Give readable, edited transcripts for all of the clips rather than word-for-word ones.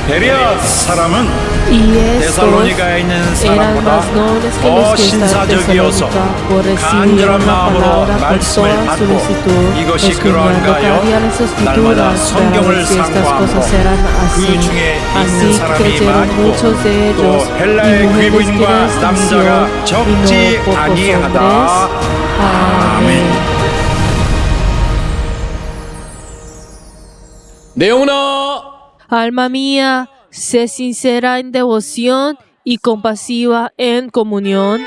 베레아 사람은 Y estos 데살로니가에 있는 eran 사람보다 más nobles que 더 los que estaban en 신사적이어서 Tesalónica, por recibir 간절한 una 마음으로 palabra con 말씀을 toda 받고 solicitud, 이것이 escudriñando 그러한가 cada día las 하여 날마다 escrituras para 성경을 ver si estas 상고함으로 cosas eran así. 그 중에 Así 있는 사람이 creyeron 많고 muchos de 또 ellos y 헬라의 mujeres que 귀부인과 eran sin 남자가 y 적지 no pocos 아니하다. hombres. Amén. 내 영혼아, Alma mía, sé sincera en devoción y compasiva en comunión.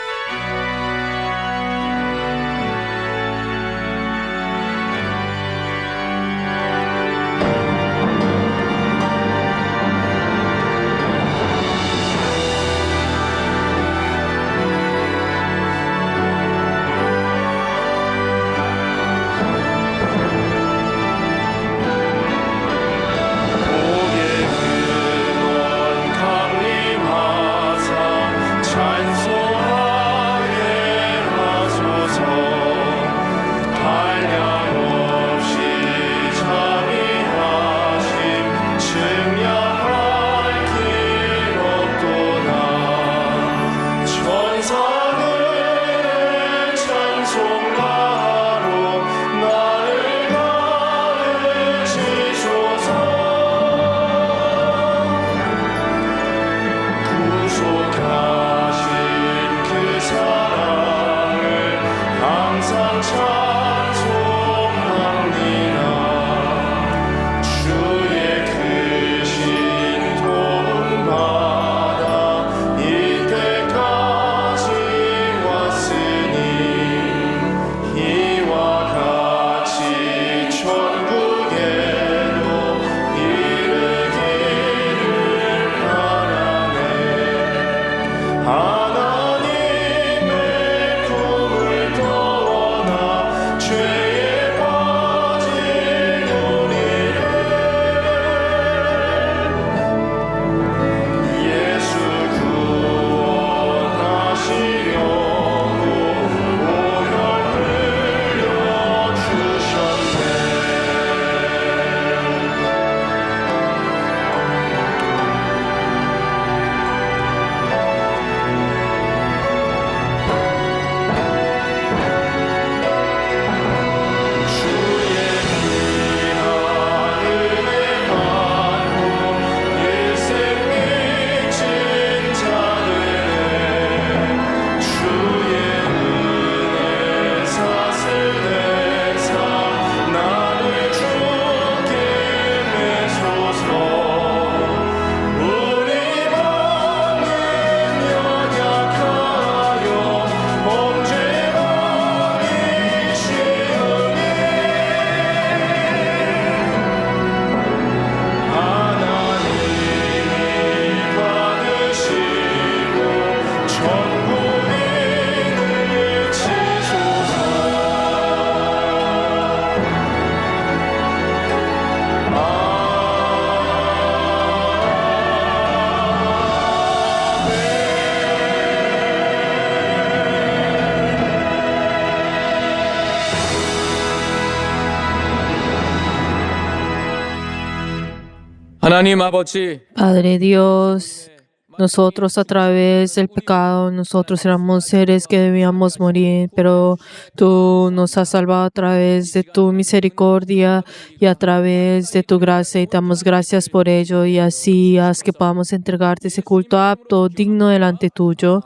하나님 아버지, Padre Dios, nosotros a través del pecado, nosotros éramos seres que debíamos morir, pero tú nos has salvado a través de tu misericordia y a través de tu gracia y te damos gracias por ello y así haz que podamos entregarte ese culto apto, digno delante tuyo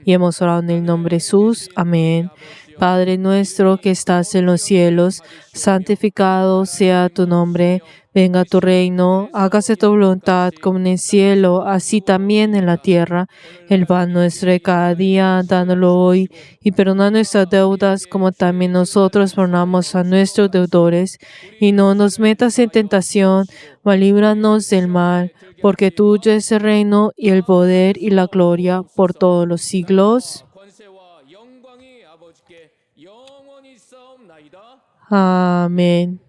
y hemos orado en el nombre de Jesús. Amén. Padre nuestro que estás en los cielos, santificado sea tu nombre. Venga tu reino, hágase tu voluntad como en el cielo, así también en la tierra. El pan nuestro de cada día, dándolo hoy, y perdona nuestras deudas como también nosotros perdonamos a nuestros deudores. Y no nos metas en tentación, mas líbranos del mal, porque tuyo es el reino y el poder y la gloria por todos los siglos. 권세와 영광이 아버지께 영원히 있사옵나이다. Amén.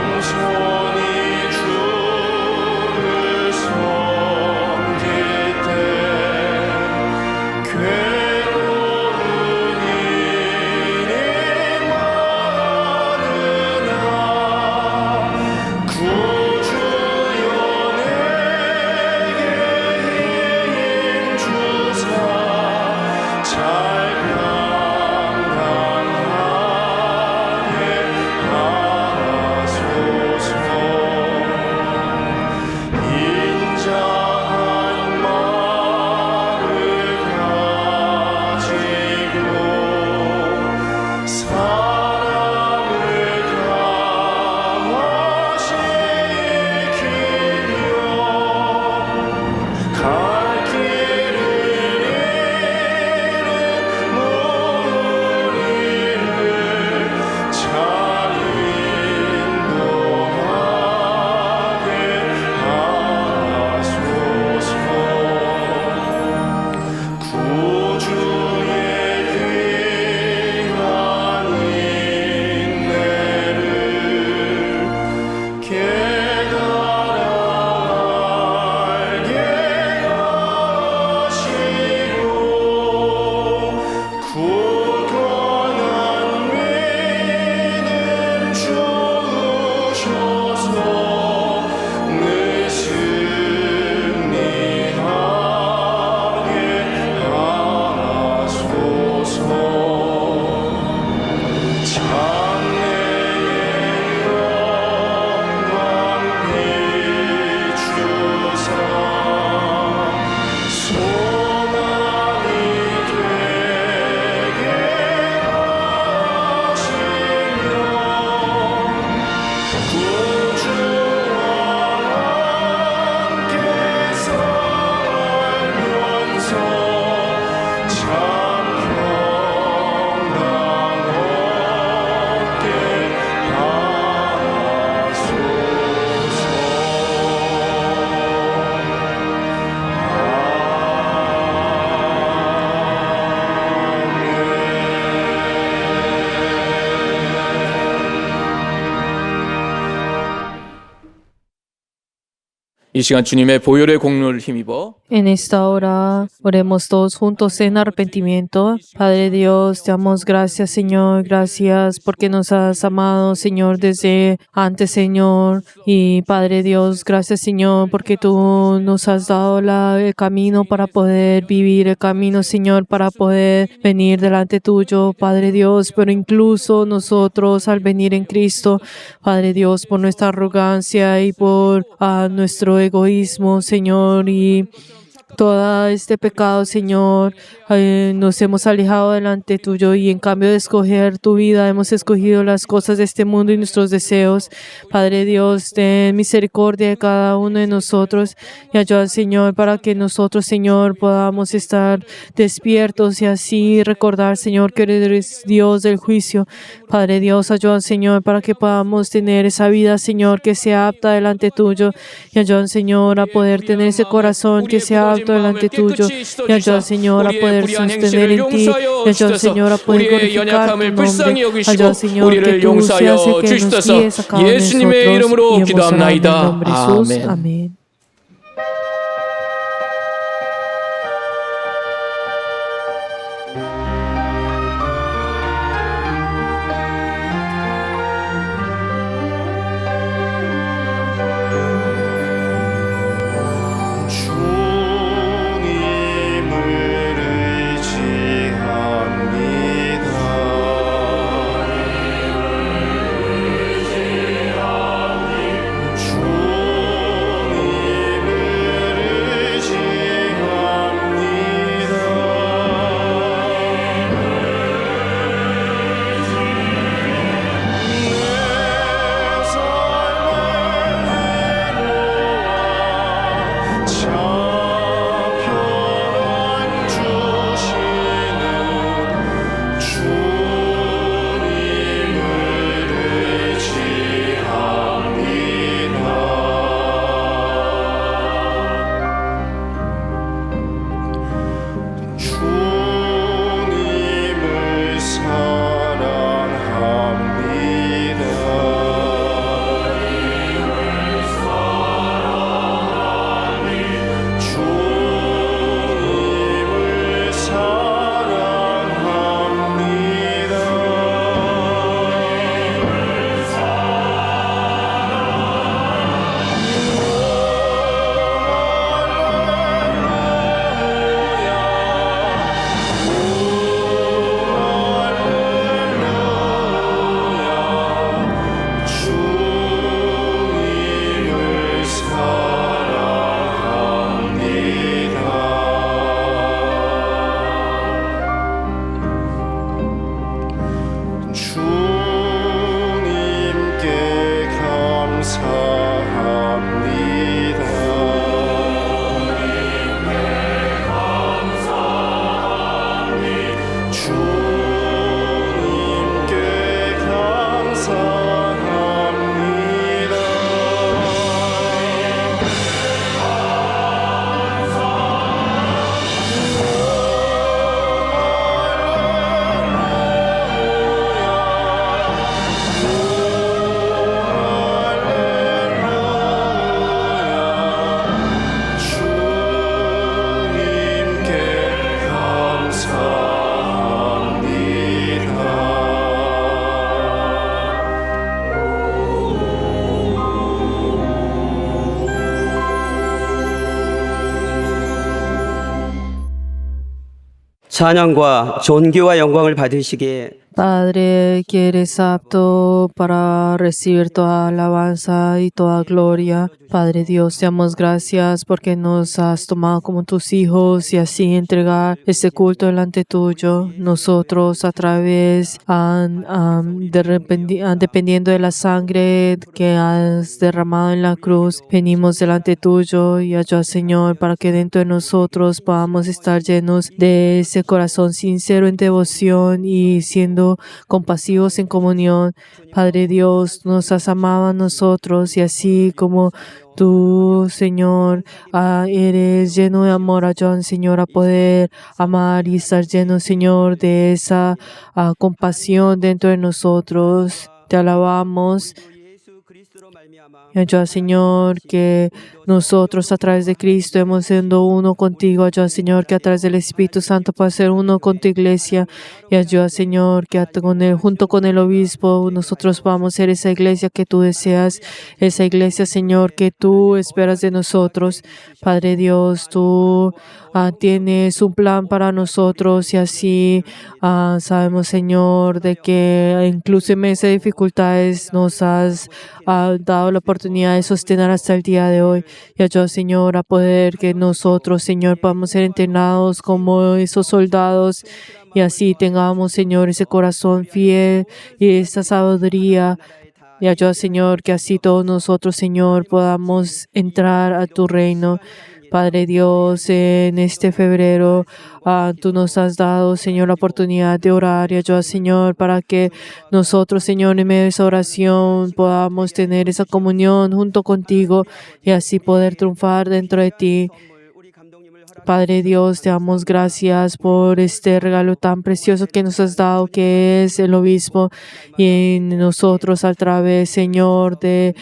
겸손히 주를 이 시간 주님의 보혈의 공로를 힘입어 En esta hora, oremos todos juntos en arrepentimiento. Padre Dios, te damos gracias, Señor. Gracias porque nos has amado, Señor, desde antes, Señor. Y Padre Dios, gracias, Señor, porque tú nos has dado el camino para poder vivir, el camino, Señor, para poder venir delante tuyo, Padre Dios. Pero incluso nosotros, al venir en Cristo, Padre Dios, por nuestra arrogancia y por nuestro egoísmo, Señor, y todo este pecado, Señor, nos hemos alejado delante tuyo y en cambio de escoger tu vida, hemos escogido las cosas de este mundo y nuestros deseos. Padre Dios, ten misericordia de cada uno de nosotros y ayuda, Señor, para que nosotros, Señor, podamos estar despiertos y así recordar, Señor, que eres Dios del juicio. Padre Dios, ayuda, Señor, para que podamos tener esa vida, Señor, que sea apta delante tuyo y ayuda, Señor, a poder tener ese corazón que sea apto delante tuyo y ayuda, Señor, a poder sostener en ti y ayuda, Señor, a poder glorificar tu nombre. Ayuda, Señor, que tú seas el que nos guíes a cada uno de nosotros y hemos orado en el nombre de Jesús. Amén. 주님 주님께 감사합니다. 주님께 감사합니다. 주님께 감사합니다. 찬양과 존귀와 영광을 받으시기에 Padre, que eres apto para recibir toda alabanza y toda gloria. Padre Dios, te damos gracias porque nos has tomado como tus hijos y así entregar este culto delante tuyo. Nosotros a través, dependiendo de la sangre que has derramado en la cruz, venimos delante tuyo y ayuda, Señor, para que dentro de nosotros podamos estar llenos de ese corazón sincero en devoción y siendo compasivos en comunión. Padre Dios, nos has amado a nosotros y así como tú, Señor, eres lleno de amor, ayúdanos, Señor, a poder amar y estar lleno, Señor, de esa compasión dentro de nosotros. Te alabamos. Y ayuda, Señor, que nosotros a través de Cristo hemos sido uno contigo. Ayuda, Señor, que a través del Espíritu Santo pueda ser uno con tu iglesia. Y ayuda, Señor, que junto con el obispo nosotros podamos ser esa iglesia que tú deseas, esa iglesia, Señor, que tú esperas de nosotros. Padre Dios, tú tienes un plan para nosotros y así sabemos, Señor, de que incluso en medio de dificultades nos has dado la oportunidad de sostener hasta el día de hoy. Y ayuda, Señor, a poder que nosotros, Señor, podamos ser entrenados como esos soldados y así tengamos, Señor, ese corazón fiel y esa sabiduría. Y ayuda, Señor, que así todos nosotros, Señor, podamos entrar a tu reino. Padre Dios, en este febrero tú nos has dado, Señor, la oportunidad de orar y ayuda, Señor, para que nosotros, Señor, en medio de esa oración podamos tener esa comunión junto contigo y así poder triunfar dentro de ti. Padre Dios, te damos gracias por este regalo tan precioso que nos has dado, que es el obispo, y en nosotros a través, Señor, de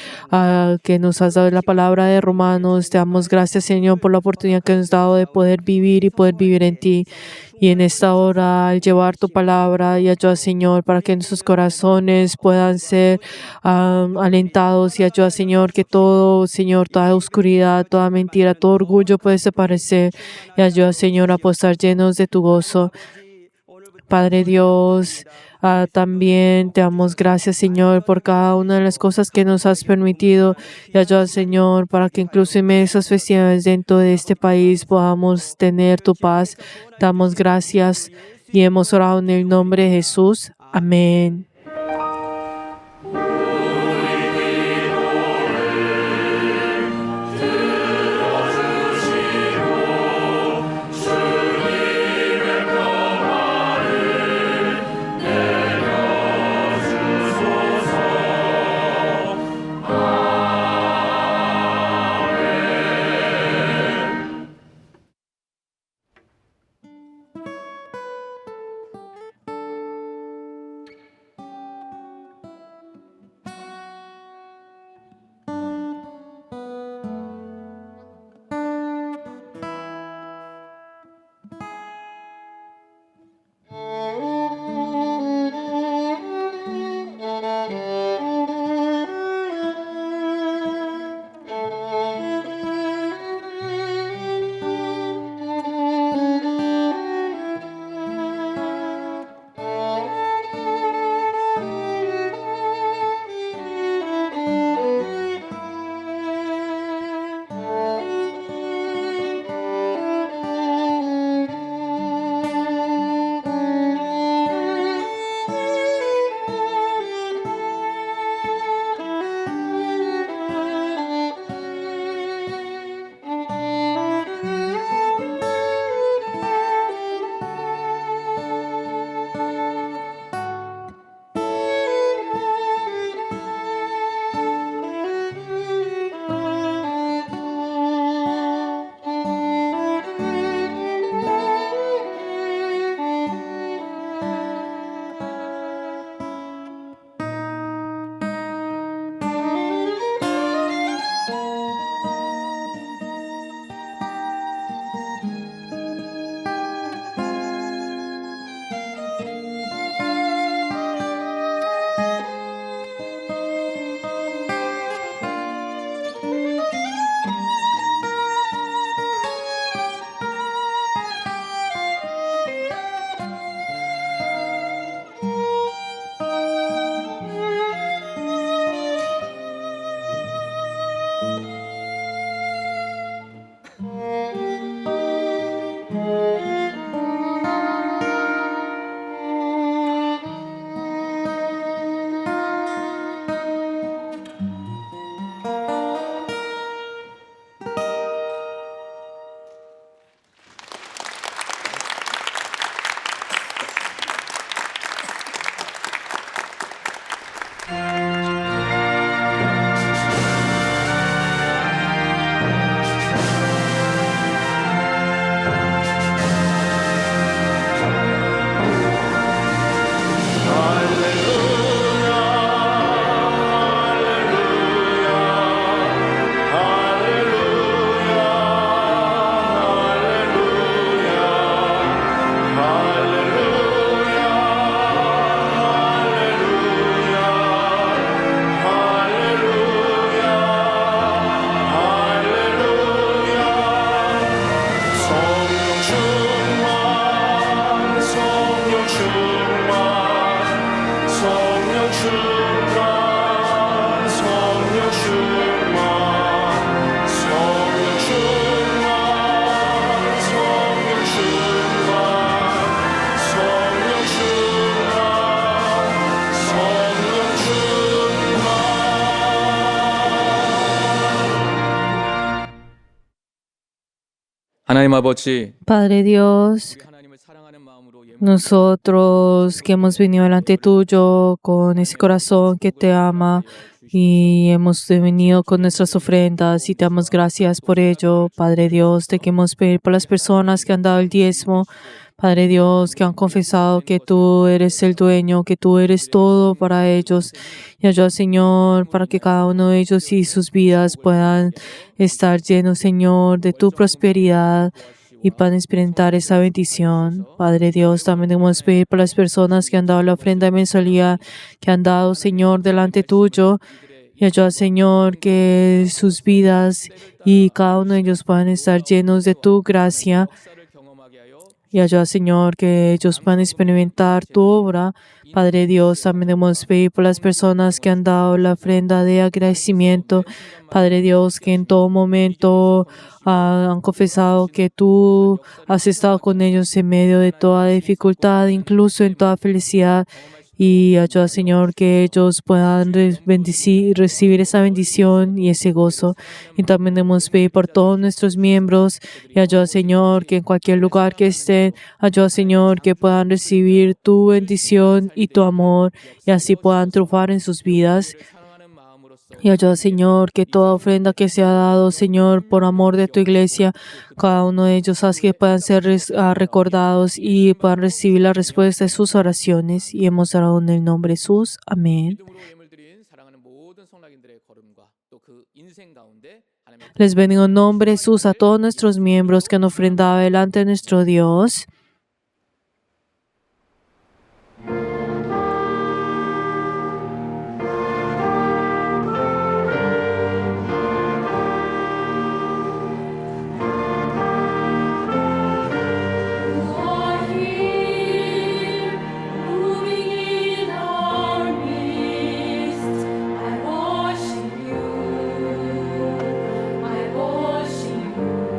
que nos has dado la palabra de Romanos. Te damos gracias, Señor, por la oportunidad que nos has dado de poder vivir y poder vivir en ti. Y en esta hora, al llevar tu palabra y ayuda, Señor, para que nuestros corazones puedan ser alentados y ayuda, Señor, que todo, Señor, toda oscuridad, toda mentira, todo orgullo puede desaparecer y ayuda, Señor, a poder estar llenos de tu gozo. Padre Dios, también te damos gracias, Señor, por cada una de las cosas que nos has permitido. Y ayuda, Señor, para que incluso en medio de esas festividades dentro de este país podamos tener tu paz. Te damos gracias y hemos orado en el nombre de Jesús. Amén. 충만 성령 충만 성령 충만 성령 충만 성령 충만 성령 충만 하나님 아버지, Padre Dios, 우리 하나님을 사랑하는 마음으로 nosotros que hemos venido delante tuyo con ese corazón que te ama y hemos venido con nuestras ofrendas y te damos gracias por ello, Padre Dios. Te queremos pedir por las personas que han dado el diezmo, Padre Dios, que han confesado que tú eres el dueño, que tú eres todo para ellos. Y ayuda, Señor, para que cada uno de ellos y sus vidas puedan estar llenos, Señor, de tu prosperidad y puedan experimentar esa bendición. Padre Dios, también debemos pedir por las personas que han dado la ofrenda de mensualidad, que han dado, Señor, delante tuyo. Y ayuda, Señor, que sus vidas y cada uno de ellos puedan estar llenos de tu gracia. Y ayuda, Señor, que ellos puedan experimentar tu obra. Padre Dios, también debemos pedir por las personas que han dado la ofrenda de agradecimiento. Padre Dios, que en todo momento han confesado que tú has estado con ellos en medio de toda dificultad, incluso en toda felicidad. Y ayuda, Señor, que ellos puedan recibir esa bendición y ese gozo. Y también debemos pedir por todos nuestros miembros. Y ayuda, Señor, que en cualquier lugar que estén, ayuda, Señor, que puedan recibir tu bendición y tu amor. Y así puedan triunfar en sus vidas. Y ayuda, Señor, que toda ofrenda que se ha dado, Señor, por amor de tu iglesia, cada uno de ellos haz que puedan ser recordados y puedan recibir la respuesta de sus oraciones. Y hemos orado en el nombre de Jesús. Amén. Les bendigo en nombre de Jesús a todos nuestros miembros que han ofrendado delante de nuestro Dios. I worship you.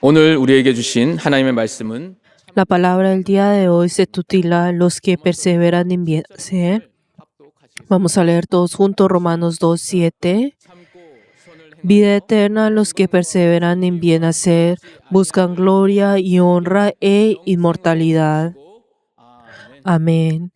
오늘 우리에게 주신 하나님의 말씀은 La palabra del día de hoy se titula Los que perseveran en bien hacer. Vamos a leer todos juntos Romanos 2:7. Vida eterna a los que perseveran en bien hacer, buscan gloria y honra e inmortalidad. Amén.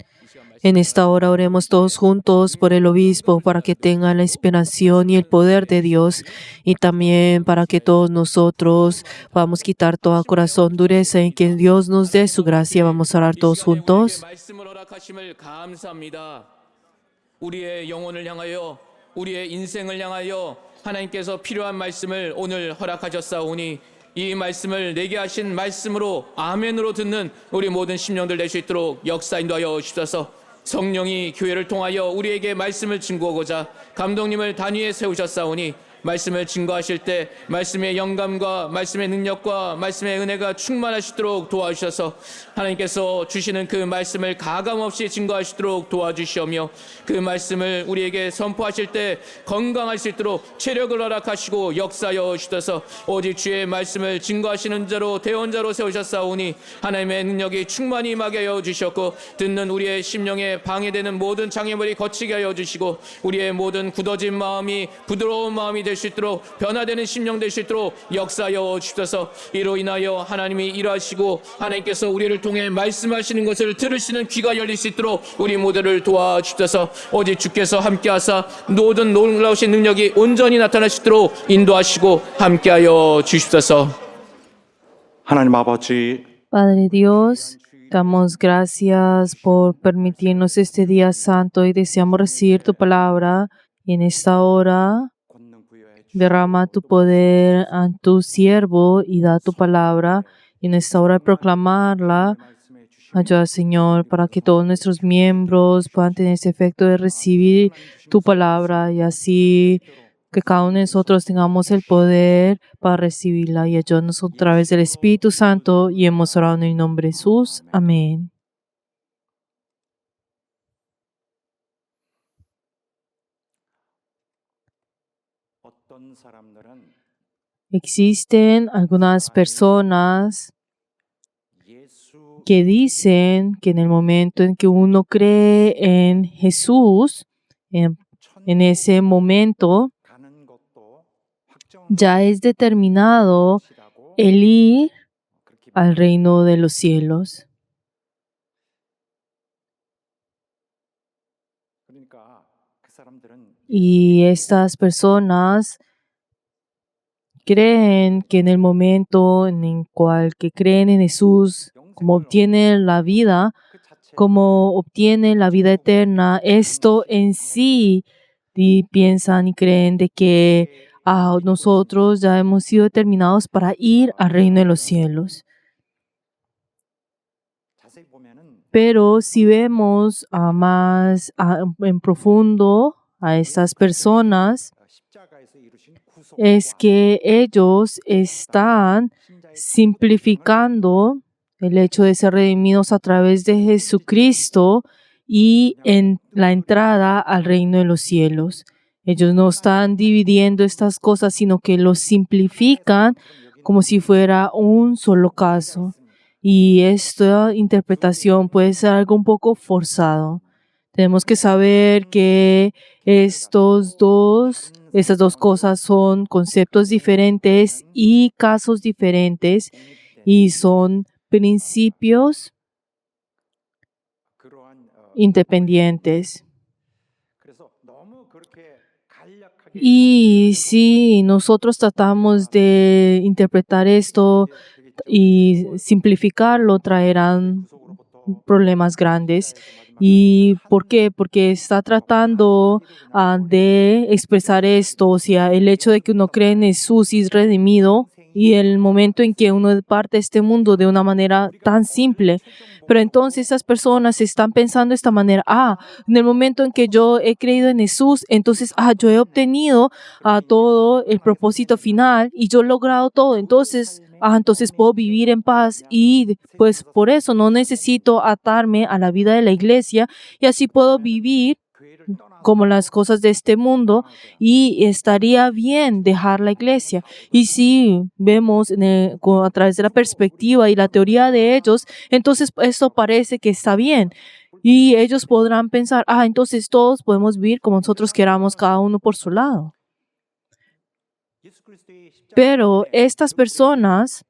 En esta hora oremos todos juntos por el obispo para que tenga la inspiración y el poder de Dios y también para que todos nosotros podamos quitar toda corazón dureza y que Dios nos dé su gracia. Vamos a orar todos juntos. 말씀을 허락하심을 감사합니다. 우리의 영혼을 향하여 우리의 인생을 향하여 하나님께서 필요한 말씀을 오늘 허락하셨사오니 이 말씀을 내게 하신 말씀으로 아멘으로 듣는 우리 모든 심령들 될 수 있도록 역사 인도하여 주셔서 성령이 교회를 통하여 우리에게 말씀을 증거하고자 감독님을 단위에 세우셨사오니 말씀을 증거하실 때 말씀의 영감과 말씀의 능력과 말씀의 은혜가 충만하시도록 도와주셔서 하나님께서 주시는 그 말씀을 가감없이 증거하시도록 도와주시오며 그 말씀을 우리에게 선포하실 때 건강할 수 있도록 체력을 허락하시고 역사하여 주셔서 오직 주의 말씀을 증거하시는 자로 대언자로 세우셨사오니 하나님의 능력이 충만히 임하게 하여 주셨고 듣는 우리의 심령에 방해되는 모든 장애물이 거치게 하여 주시고 우리의 모든 굳어진 마음이 부드러운 마음이 될 수 있도록 변화되는 심령 될 수 있도록 역사하여 주셔서 이로 인하여 하나님이 일하시고 하나님께서 우리를 통해 말씀하시는 것을 들으시는 귀가 열릴 수 있도록 우리 모두를 도와주셔서 오직 주께서 함께하사 모든 놀라우신 능력이 온전히 나타날 수 있도록 인도하시고 함께하여 주십소서. 하나님 아버지, Padre Dios, damos gracias por permitirnos este día santo y deseamos recibir tu palabra. Y en esta hora derrama tu poder a tu siervo y da tu palabra. Y en esta hora de proclamarla, ayuda, Señor, para que todos nuestros miembros puedan tener ese efecto de recibir tu palabra y así que cada uno de nosotros tengamos el poder para recibirla y ayúdanos a través del Espíritu Santo. Y hemos orado en el nombre de Jesús. Amén. 어떤 사람들은 Existen algunas personas 예수 que dicen que en el momento en que uno cree en Jesús, en ese momento 가는 것도 ya es determinado 확정이라고 el ir 그렇게 al reino de los cielos. 그러니까 그 사람들은 Y estas personas creen que en el momento en el cual que creen en Jesús, como obtienen la vida, 그 자체 como obtienen la vida eterna, esto en sí y piensan y creen de que nosotros ya hemos sido determinados para ir al reino de los cielos. 자세히 보면은 Pero si vemos más en profundo a estas personas, 십자가에서 이루신 구속 es que ellos están simplificando el hecho de ser redimidos a través de Jesucristo y en la entrada al reino de los cielos. Ellos no están dividiendo estas cosas, sino que los simplifican como si fuera un solo caso. Y esta interpretación puede ser algo un poco forzado. Tenemos que saber que estas dos cosas son conceptos diferentes y casos diferentes y son principios 그러한 independientes. 그래서 너무 그렇게 간략하게 Y si nosotros tratamos de interpretar esto y simplificarlo, traerán problemas grandes. ¿Y por qué? Porque está tratando de expresar esto, o sea, el hecho de que uno cree en Jesús y es redimido, y el momento en que uno parte de este mundo de una manera tan simple. Pero entonces esas personas están pensando de esta manera, en el momento en que yo he creído en Jesús, entonces, yo he obtenido todo el propósito final y yo he logrado todo. Entonces puedo vivir en paz y pues por eso no necesito atarme a la vida de la iglesia y así puedo vivir 교회를 떠나 como las cosas de este mundo y estaría bien dejar la iglesia. Y si vemos a través de la perspectiva y la teoría de ellos, entonces esto parece que está bien. Y ellos podrán pensar, entonces todos podemos vivir como nosotros queramos, cada uno por su lado. Pero estas personas,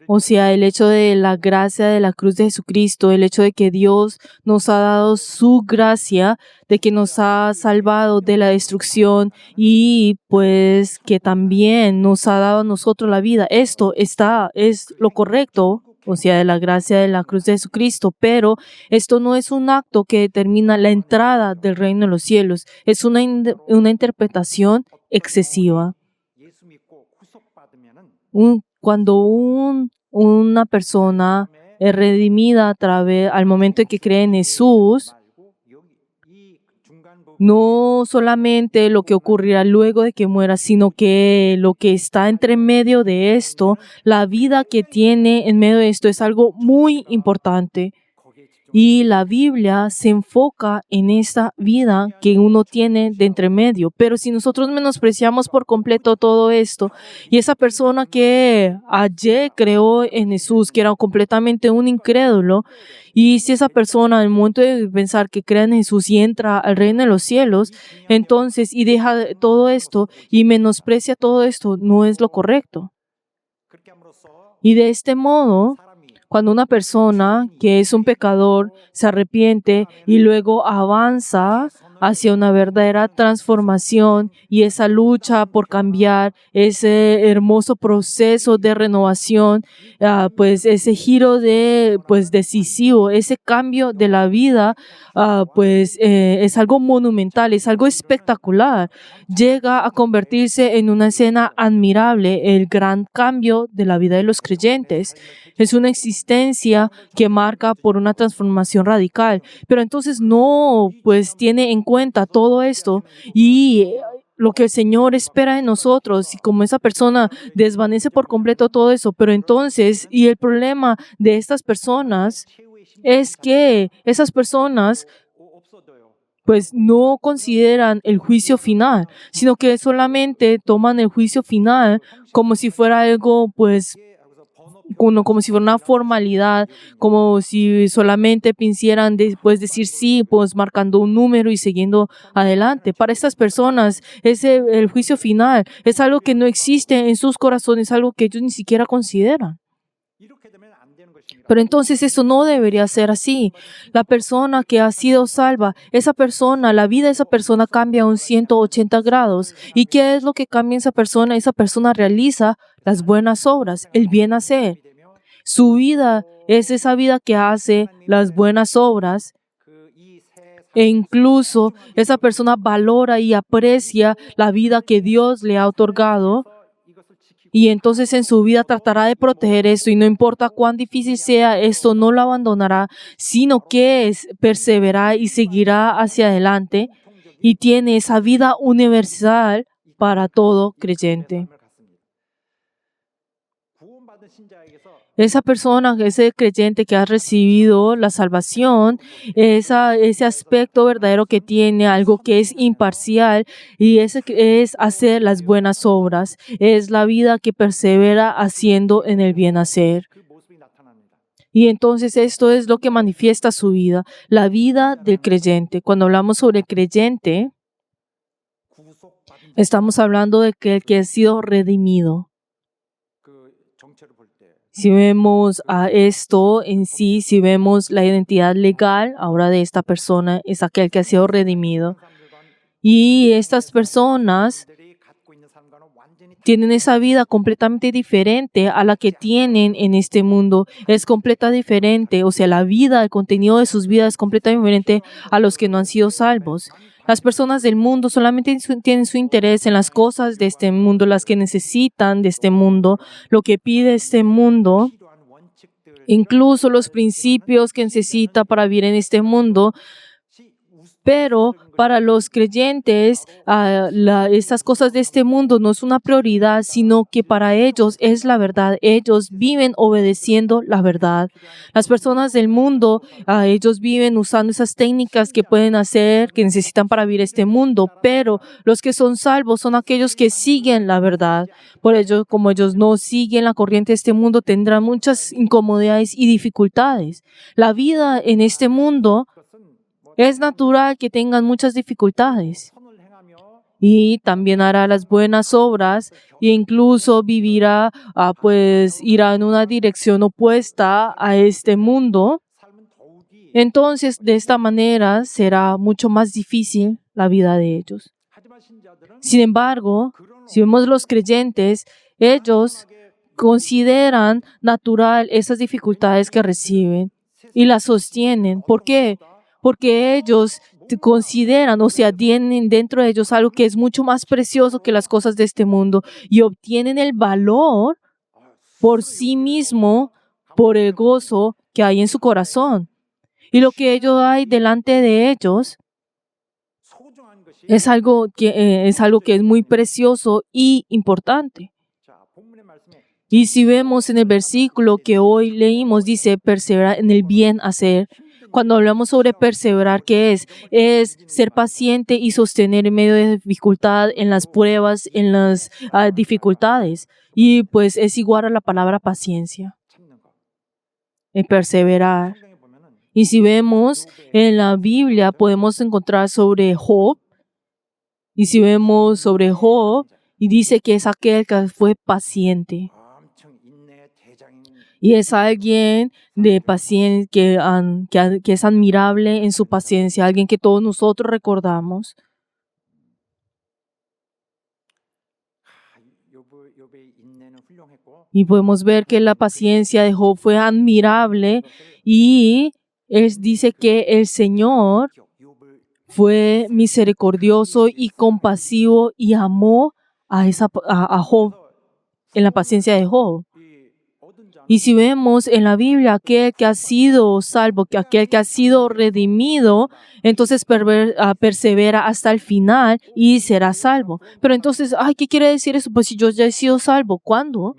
o sea, el hecho de la gracia de la cruz de Jesucristo, el hecho de que Dios nos ha dado su gracia, de que nos ha salvado de la destrucción y pues que también nos ha dado a nosotros la vida. Esto es lo correcto, o sea, de la gracia de la cruz de Jesucristo, pero esto no es un acto que determina la entrada del reino de los cielos. Es una interpretación excesiva. Cuando una persona es redimida al momento en que cree en Jesús, no solamente lo que ocurrirá luego de que muera, sino que lo que está entre medio de esto, la vida que tiene en medio de esto es algo muy importante. Y la Biblia se enfoca en esa vida que uno tiene de entre medio. Pero si nosotros menospreciamos por completo todo esto, y esa persona que ayer creó en Jesús, que era completamente un incrédulo, y si esa persona al momento de pensar que cree en Jesús y entra al reino de los cielos, entonces y deja todo esto y menosprecia todo esto, no es lo correcto. Y de este modo, cuando una persona que es un pecador se arrepiente y luego avanza hacia una verdadera transformación y esa lucha por cambiar, ese hermoso proceso de renovación, pues ese giro decisivo, ese cambio de la vida, es algo monumental, es algo espectacular. Llega a convertirse en una escena admirable, el gran cambio de la vida de los creyentes. Es una existencia que marca por una transformación radical. Pero entonces no, tiene en cuenta todo esto y lo que el Señor espera de nosotros y como esa persona desvanece por completo todo eso. Pero entonces, y el problema de estas personas es que esas personas no consideran el juicio final, sino que solamente toman el juicio final como si fuera algo, como si fuera una formalidad, como si solamente quisieran después decir sí, marcando un número y siguiendo adelante. Para estas personas, el juicio final es algo que no existe en sus corazones, algo que ellos ni siquiera consideran. Pero entonces eso no debería ser así. La persona que ha sido salva, la vida de esa persona cambia a un 180 grados. ¿Y qué es lo que cambia esa persona? Esa persona realiza las buenas obras, el bien hacer. Su vida es esa vida que hace las buenas obras e incluso esa persona valora y aprecia la vida que Dios le ha otorgado. Y entonces en su vida tratará de proteger esto y no importa cuán difícil sea, esto no lo abandonará, sino que perseverará y seguirá hacia adelante y tiene esa vida universal para todo creyente. Esa persona, ese creyente que ha recibido la salvación, ese aspecto verdadero que tiene, algo que es imparcial, y ese es hacer las buenas obras. Es la vida que persevera haciendo en el bien hacer. Y entonces esto es lo que manifiesta su vida, la vida del creyente. Cuando hablamos sobre el creyente, estamos hablando de que el que ha sido redimido. Si vemos a esto en sí, si vemos la identidad legal ahora de esta persona, es aquel que ha sido redimido. Y estas personas tienen esa vida completamente diferente a la que tienen en este mundo. Es completamente diferente, o sea, la vida, el contenido de sus vidas es completamente diferente a los que no han sido salvos. Las personas del mundo solamente tienen su interés en las cosas de este mundo, las que necesitan de este mundo, lo que pide este mundo, incluso los principios que necesita para vivir en este mundo. Pero para los creyentes, estas cosas de este mundo no es una prioridad, sino que para ellos es la verdad. Ellos viven obedeciendo la verdad. Las personas del mundo, ellos viven usando esas técnicas que pueden hacer, que necesitan para vivir este mundo. Pero los que son salvos son aquellos que siguen la verdad. Por ello, como ellos no siguen la corriente de este mundo, tendrán muchas incomodidades y dificultades. La vida en este mundo es natural que tengan muchas dificultades. Y también hará las buenas obras e incluso vivirá, irá en una dirección opuesta a este mundo. Entonces, de esta manera será mucho más difícil la vida de ellos. Sin embargo, si vemos los creyentes, ellos consideran natural esas dificultades que reciben y las sostienen. ¿Por qué? Porque ellos consideran, o sea, tienen dentro de ellos algo que es mucho más precioso que las cosas de este mundo y obtienen el valor por sí mismo, por el gozo que hay en su corazón. Y lo que ellos hay delante de ellos es algo que es muy precioso y importante. Y si vemos en el versículo que hoy leímos, dice, perseverar en el bien hacer. Cuando hablamos sobre perseverar, ¿qué es? Es ser paciente y sostener en medio de dificultad, en las pruebas, en las dificultades. Y pues es igual a la palabra paciencia. Perseverar. Y si vemos en la Biblia, podemos encontrar sobre Job. Y si vemos sobre Job, y dice que es aquel que fue paciente. Y es alguien de paciencia que es admirable en su paciencia, alguien que todos nosotros recordamos. Y podemos ver que la paciencia de Job fue admirable y él dice que el Señor fue misericordioso y compasivo y amó a Job en la paciencia de Job. Y si vemos en la Biblia aquel que ha sido salvo, que aquel que ha sido redimido, entonces persevera hasta el final y será salvo. Pero entonces, ¿qué quiere decir eso? Pues si yo ya he sido salvo, ¿cuándo?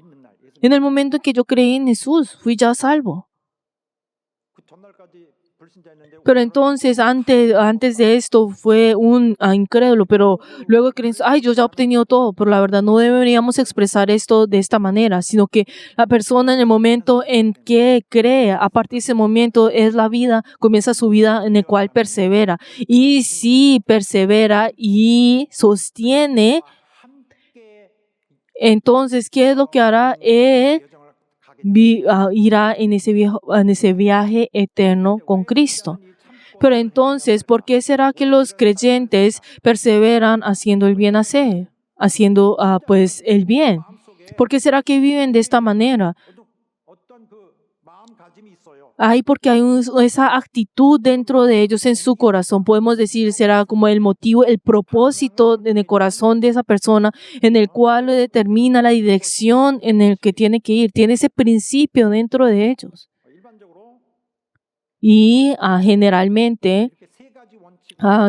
En el momento en que yo creí en Jesús, fui ya salvo. Pero entonces, antes de esto, fue un incrédulo, pero luego creen, yo ya he obtenido todo, pero la verdad no deberíamos expresar esto de esta manera, sino que la persona en el momento en que cree, a partir de ese momento es la vida, comienza su vida en el cual persevera. Y si persevera y sostiene, entonces, ¿qué es lo que hará? Él irá en ese viaje eterno con Cristo. Pero entonces, ¿por qué será que los creyentes perseveran haciendo el bien hacer? Haciendo el bien. ¿Por qué será que viven de esta manera? Porque hay esa actitud dentro de ellos en su corazón. Podemos decir, será como el motivo, el propósito en el corazón de esa persona en el cual determina la dirección en el que tiene que ir. Tiene ese principio dentro de ellos. Y generalmente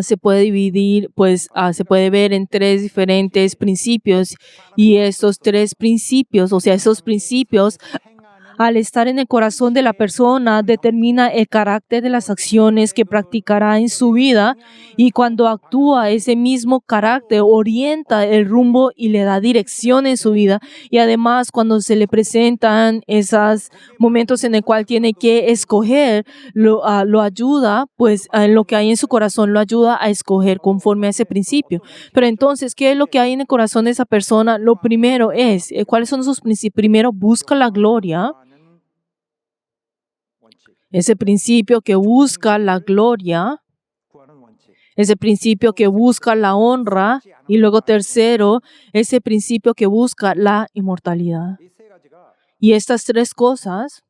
se puede dividir, se puede ver en 3 diferentes principios. Y estos 3 principios, esos principios, al estar en el corazón de la persona, determina el carácter de las acciones que practicará en su vida y cuando actúa ese mismo carácter orienta el rumbo y le da dirección en su vida y además cuando se le presentan esos momentos en el cual tiene que escoger, lo ayuda, en lo que hay en su corazón lo ayuda a escoger conforme a ese principio. Pero entonces, ¿qué es lo que hay en el corazón de esa persona? Lo primero es, ¿cuáles son sus principios? Primero, busca la gloria. Ese principio que busca la gloria, ese principio que busca la honra y luego tercero, ese principio que busca la inmortalidad. Y estas 3 cosas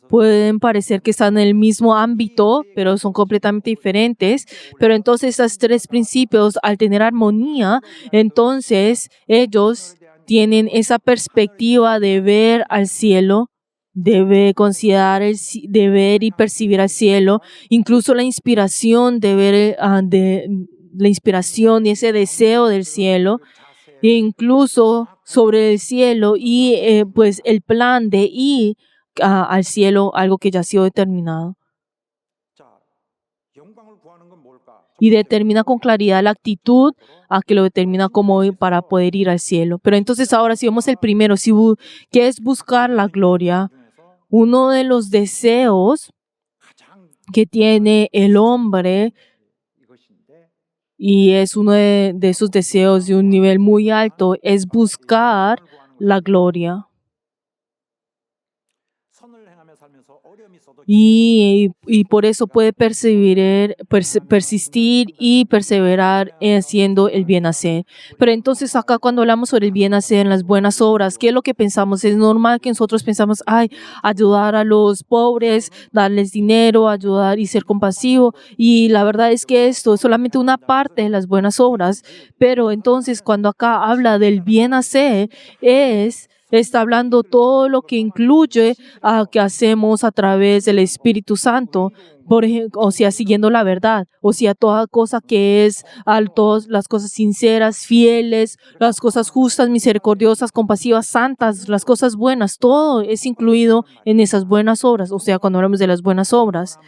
pueden parecer que están en el mismo ámbito, pero son completamente diferentes. Pero entonces estos 3 principios, al tener armonía, entonces ellos tienen esa perspectiva de ver al cielo debe considerar de ver y percibir al cielo, incluso la inspiración de ver, la inspiración y ese deseo del cielo, e incluso sobre el cielo y pues el plan de ir al cielo, algo que ya ha sido determinado. 자, 영광을 구하는 건 뭘까? Y determina con claridad la actitud a que lo determina como para poder ir al cielo. Pero entonces ahora si vemos el primero, que es buscar la gloria, uno de los deseos 가장 que tiene el hombre, 이것인데 y es uno de esos deseos de un nivel muy alto, es buscar la gloria. 선을 행하며 살면서 어려움이 있어도 Y por eso puede persistir y perseverar haciendo el bien hacer. Pero entonces acá cuando hablamos sobre el bien hacer en las buenas obras, ¿qué es lo que pensamos? Es normal que nosotros pensamos, ayudar a los pobres, darles dinero, ayudar y ser compasivo. Y la verdad es que esto es solamente una parte de las buenas obras. Pero entonces cuando acá habla del bien hacer, está hablando todo lo que incluye que hacemos a través del Espíritu Santo, por ejemplo, o sea, siguiendo la verdad, o sea, toda cosa que es, todas las cosas sinceras, fieles, las cosas justas, misericordiosas, compasivas, santas, las cosas buenas, todo es incluido en esas buenas obras, o sea, cuando hablamos de las buenas obras.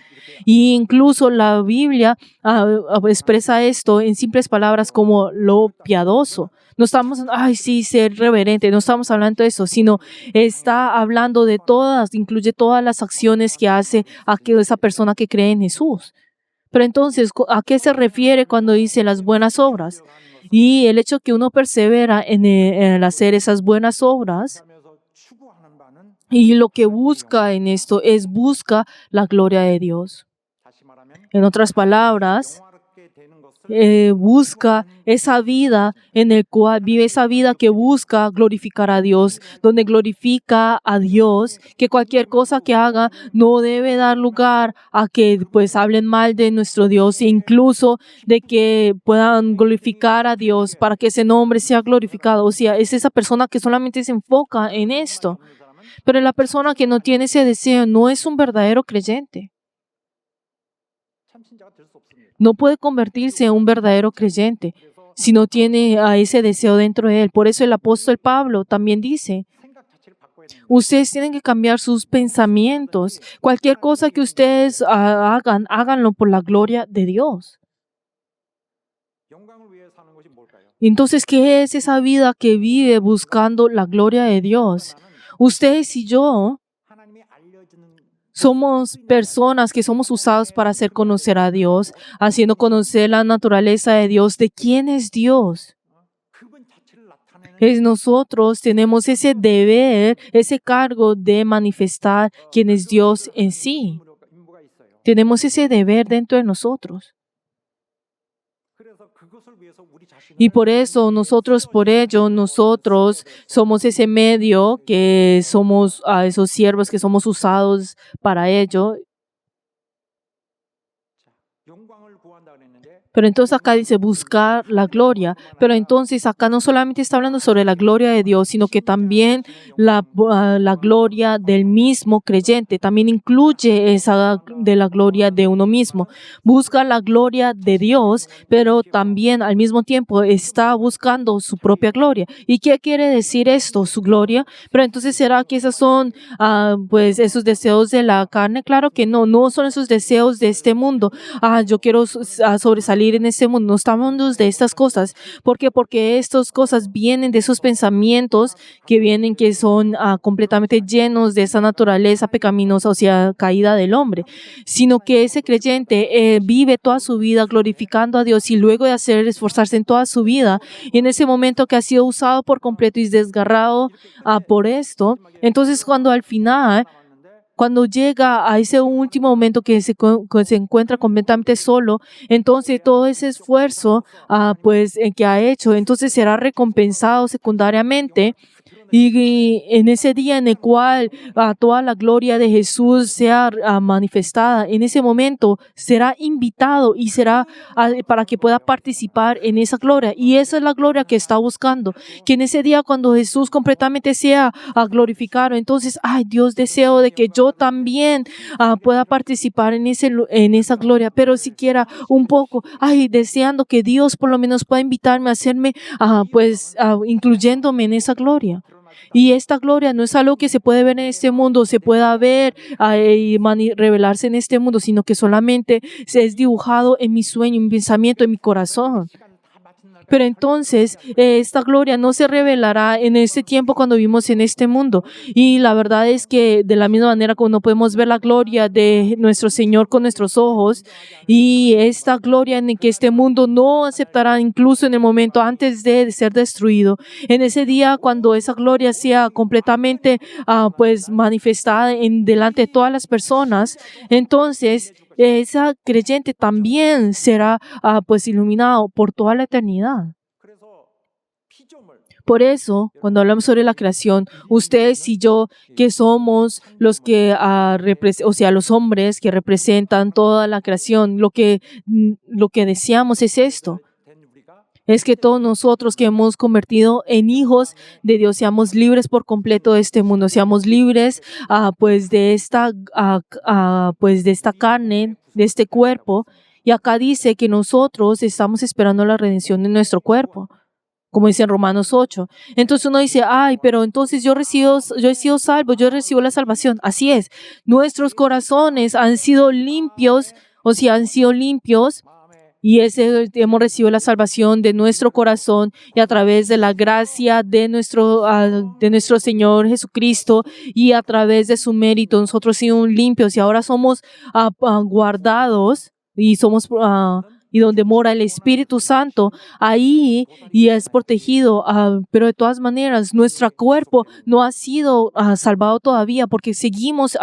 Y incluso la Biblia expresa esto en simples palabras como lo piadoso. No estamos, ser reverente, no estamos hablando de eso, sino está hablando de todas, incluye todas las acciones que hace esa persona que cree en Jesús. Pero entonces, ¿a qué se refiere cuando dice las buenas obras? Y el hecho que uno persevera en el hacer esas buenas obras, 하면서 추구하는 바는 y lo que busca en esto busca la gloria de Dios. 다시 말하면 En otras palabras, 영화롭게 되는 것을 busca esa vida en el cual vive esa vida que busca glorificar a Dios, donde glorifica a Dios, que cualquier cosa que haga no debe dar lugar a que pues hablen mal de nuestro Dios, e incluso de que puedan glorificar a Dios para que ese nombre sea glorificado. O sea, es esa persona que solamente se enfoca en esto. Pero la persona que no tiene ese deseo no es un verdadero creyente. 참신자가 될 수 없습니다. No puede convertirse en un verdadero creyente si no tiene a ese deseo dentro de él. Por eso el apóstol Pablo también dice, 생각 자체를 바꿔야 됩니다. ustedes tienen que cambiar sus pensamientos. Cualquier cosa que ustedes hagan, háganlo por la gloria de Dios. 영광을 위해 사는 것이 뭘까요? Entonces, ¿qué es esa vida que vive buscando la gloria de Dios? Ustedes y yo 하나님이 알려주는 somos personas que somos usados para hacer conocer a Dios, haciendo conocer la naturaleza de Dios, de quién es Dios. 그분 자체를 나타내는 Es nosotros tenemos ese deber, ese cargo de manifestar quién es Dios en sí. 임무가 있어요. Tenemos ese deber dentro de nosotros. 그래서 그것을 위해서 우리 자신을 Y por ello, nosotros somos ese medio que somos a esos siervos que somos usados para ello. 영광을 구한다 그랬는데 Pero entonces acá dice buscar la gloria. Pero entonces acá no solamente está hablando sobre la gloria de Dios, sino que también la gloria del mismo creyente. También incluye esa de la gloria de uno mismo. Busca la gloria de Dios, pero también al mismo tiempo está buscando su propia gloria. ¿Y qué quiere decir esto? Su gloria. Pero entonces ¿será que esos son pues esos deseos de la carne? Claro que no son esos deseos de este mundo. Yo quiero sobresalir en este mundo. No estamos hablando de estas cosas. ¿Por qué? Porque estas cosas vienen de esos pensamientos que son completamente llenos de esa naturaleza pecaminosa, o sea, caída del hombre. Sino que ese creyente vive toda su vida glorificando a Dios y luego de esforzarse en toda su vida, y en ese momento que ha sido usado por completo y desgarrado por esto, entonces cuando al final cuando llega a ese último momento que se encuentra completamente solo, entonces todo ese esfuerzo que ha hecho, entonces será recompensado secundariamente Y en ese día en el cual toda la gloria de Jesús sea manifestada, en ese momento será invitado y será para que pueda participar en esa gloria. Y esa es la gloria que está buscando. Que en ese día cuando Jesús completamente sea glorificado, entonces, ay, Dios, deseo de que yo también pueda participar en esa gloria, pero siquiera un poco, ay, deseando que Dios por lo menos pueda invitarme a hacerme, incluyéndome en esa gloria. Y esta gloria no es algo que se puede ver en este mundo, se pueda ver y revelarse en este mundo, sino que solamente se es dibujado en mi sueño, en mi pensamiento, en mi corazón. Pero entonces esta gloria no se revelará en este tiempo cuando vivimos en este mundo. Y la verdad es que de la misma manera como no podemos ver la gloria de nuestro Señor con nuestros ojos, y esta gloria en que este mundo no aceptará incluso en el momento antes de ser destruido, en ese día cuando esa gloria sea completamente manifestada delante de todas las personas, entonces esa creyente también será iluminado por toda la eternidad. Por eso, cuando hablamos sobre la creación, ustedes y yo, que somos los que, los hombres que representan toda la creación, lo que deseamos es esto. Es que todos nosotros que hemos convertido en hijos de Dios seamos libres por completo de este mundo, seamos libres de esta carne, de este cuerpo. Y acá dice que nosotros estamos esperando la redención de nuestro cuerpo, como dice en Romanos 8. Entonces uno dice, ay, pero entonces yo he sido salvo, yo recibo la salvación. Así es, nuestros corazones han sido limpios, y hemos recibido la salvación de nuestro corazón, y a través de la gracia de nuestro Señor Jesucristo y a través de su mérito, nosotros hemos sido limpios y ahora somos guardados y somos y donde mora el Espíritu Santo, ahí y es protegido. Pero de todas maneras, nuestro cuerpo no ha sido salvado todavía porque seguimos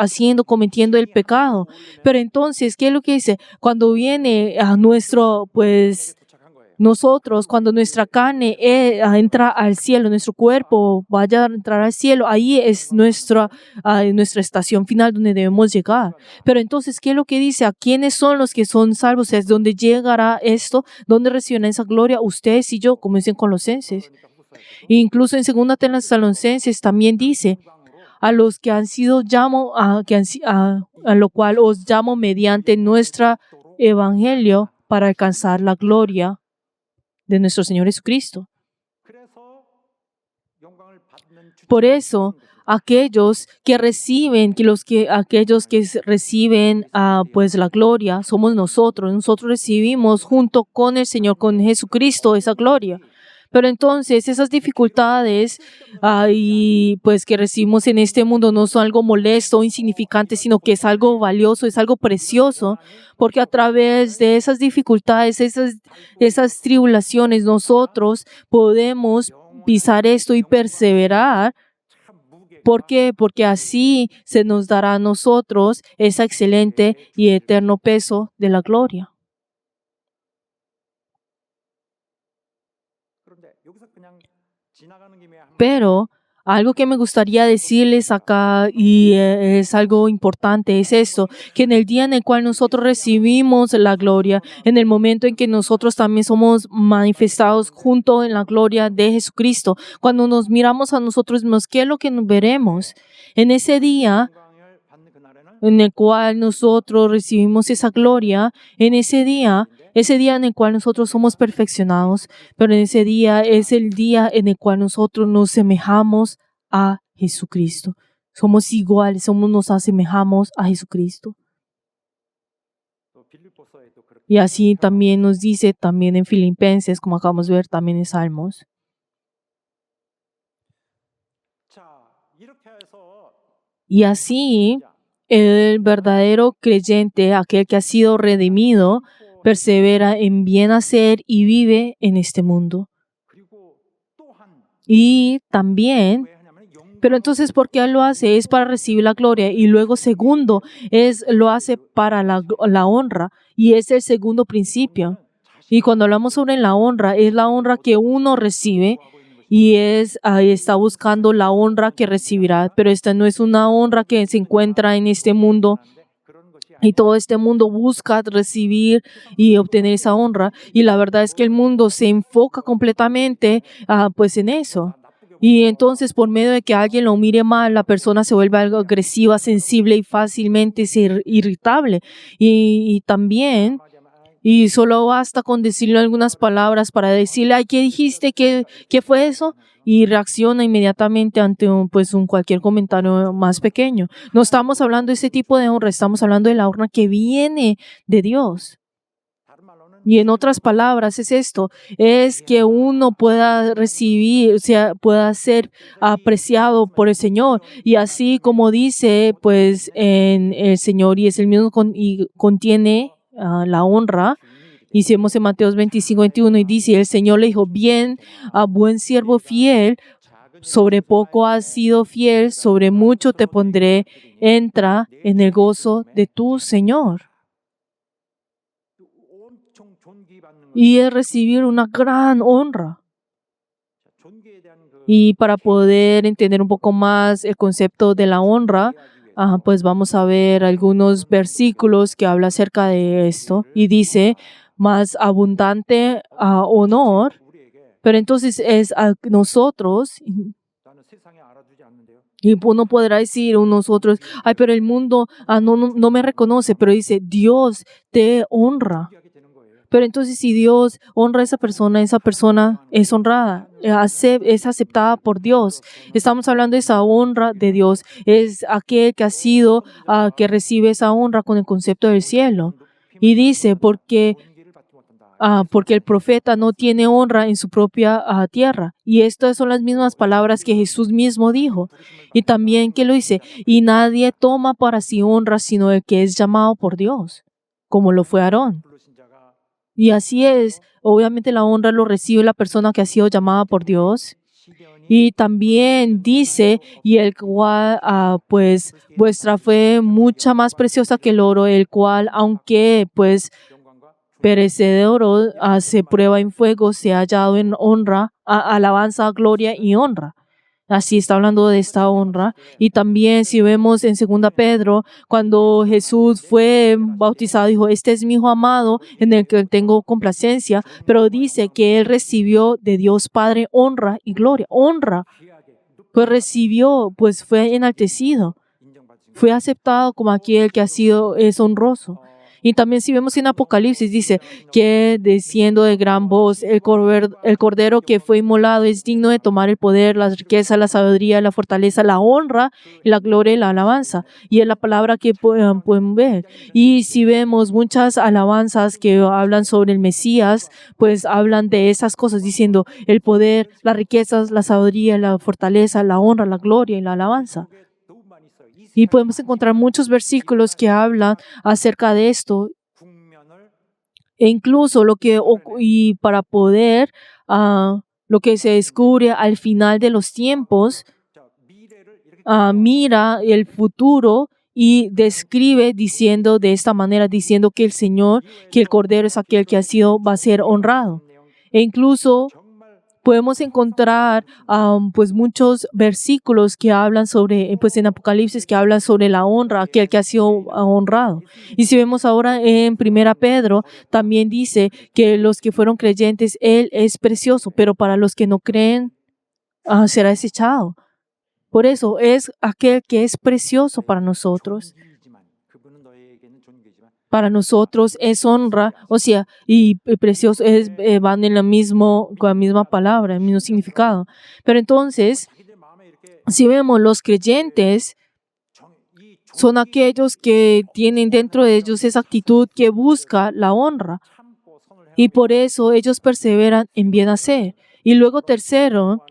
cometiendo el pecado. Pero entonces, ¿qué es lo que dice? Cuando viene nosotros, cuando nuestra carne entra al cielo, nuestro cuerpo vaya a entrar al cielo, ahí es nuestra estación final donde debemos llegar. Pero entonces, ¿qué es lo que dice? ¿A quiénes son los que son salvos? ¿Es donde llegará esto? ¿Dónde reciben esa gloria? Ustedes y yo, como dicen Colosenses. E incluso en 2 Tesalonicenses también dice, a los que han sido a lo cual os llamo mediante nuestro evangelio para alcanzar la gloria de nuestro Señor Jesucristo. Por eso, aquellos que reciben la gloria somos nosotros. Nosotros recibimos junto con el Señor, con Jesucristo, esa gloria. Pero entonces esas dificultades que recibimos en este mundo no son algo molesto o insignificante, sino que es algo valioso, es algo precioso, porque a través de esas dificultades, esas tribulaciones, nosotros podemos pisar esto y perseverar. ¿Por qué? Porque así se nos dará a nosotros ese excelente y eterno peso de la gloria. Pero algo que me gustaría decirles acá, y es algo importante, es esto, que en el día en el cual nosotros recibimos la gloria, en el momento en que nosotros también somos manifestados junto en la gloria de Jesucristo, cuando nos miramos a nosotros mismos, ¿qué es lo que nos veremos? En ese día en el cual nosotros recibimos esa gloria, en ese día en el cual nosotros somos perfeccionados, pero en ese día es el día en el cual nosotros nos semejamos a Jesucristo. Somos iguales, nos asemejamos a Jesucristo. Y así también nos dice también en Filipenses, como acabamos de ver también en Salmos. Y así el verdadero creyente, aquel que ha sido redimido, persevera en bien hacer y vive en este mundo. Y también, pero entonces, ¿por qué él lo hace? Es para recibir la gloria. Y luego, segundo, lo hace para la honra. Y es el segundo principio. Y cuando hablamos sobre la honra, es la honra que uno recibe. y está buscando la honra que recibirá, pero esta no es una honra que se encuentra en este mundo. Y todo este mundo busca recibir y obtener esa honra. Y la verdad es que el mundo se enfoca completamente pues en eso. Y entonces por medio de que alguien lo mire mal, la persona se vuelve algo agresiva, sensible y fácilmente irritable. Y también, y solo basta con decirle algunas palabras para decirle, ay, ¿qué dijiste? ¿Qué fue eso? Y reacciona inmediatamente ante cualquier comentario más pequeño. No estamos hablando de ese tipo de honra, estamos hablando de la honra que viene de Dios. Y en otras palabras es esto, es que uno pueda recibir, o sea, pueda ser apreciado por el Señor. Y así como dice, pues, en el Señor, y es el mismo y contiene la honra. Y si vemos en Mateo 25:21 y dice, el Señor le dijo, bien, buen siervo fiel, sobre poco has sido fiel, sobre mucho te pondré, entra en el gozo de tu Señor. Y es recibir una gran honra. Y para poder entender un poco más el concepto de la honra, pues vamos a ver algunos versículos que habla acerca de esto. Y dice, más abundante honor, pero entonces es a nosotros. Y uno podrá decir nosotros, ay, pero el mundo no me reconoce, pero dice, Dios te honra. Pero entonces si Dios honra a esa persona es honrada, es aceptada por Dios. Estamos hablando de esa honra de Dios. Es aquel que ha sido, que recibe esa honra con el concepto del cielo. Y dice, porque el profeta no tiene honra en su propia tierra. Y estas son las mismas palabras que Jesús mismo dijo. Y también que lo dice, y nadie toma para sí honra sino el que es llamado por Dios, como lo fue Aarón. Y así es, obviamente la honra lo recibe la persona que ha sido llamada por Dios. Y también dice, y el cual, pues, vuestra fe mucha más preciosa que el oro, el cual, aunque, pues, perecedero, se prueba en fuego, se ha hallado en honra, alabanza, gloria y honra. Así está hablando de esta honra. Y también si vemos en 2 Pedro, cuando Jesús fue bautizado, dijo, este es mi Hijo amado en el que tengo complacencia, pero dice que Él recibió de Dios Padre honra y gloria. Honra. Pues recibió, pues fue enaltecido. Fue aceptado como aquel que es honroso. Y también si vemos en Apocalipsis, dice que diciendo de gran voz, el cordero que fue inmolado es digno de tomar el poder, la riqueza, la sabiduría, la fortaleza, la honra, la gloria y la alabanza. Y es la palabra que pueden ver. Y si vemos muchas alabanzas que hablan sobre el Mesías, pues hablan de esas cosas, diciendo el poder, las riquezas, la sabiduría, la fortaleza, la honra, la gloria y la alabanza. Y podemos encontrar muchos versículos que hablan acerca de esto. E incluso y para poder, lo que se descubre al final de los tiempos, mira el futuro y describe diciendo de esta manera, diciendo que el Señor, que el Cordero es aquel que va a ser honrado. E incluso podemos encontrar pues muchos versículos que hablan sobre, pues en Apocalipsis, que hablan sobre la honra, aquel que ha sido honrado. Y si vemos ahora en 1 Pedro, también dice que los que fueron creyentes, Él es precioso, pero para los que no creen, será desechado. Por eso es aquel que es precioso para nosotros. Para nosotros es honra, o sea, y precioso van en con la misma palabra, el mismo significado. Pero entonces, si vemos los creyentes, son aquellos que tienen dentro de ellos esa actitud que busca la honra. Y por eso ellos perseveran en bien hacer. Y luego tercero,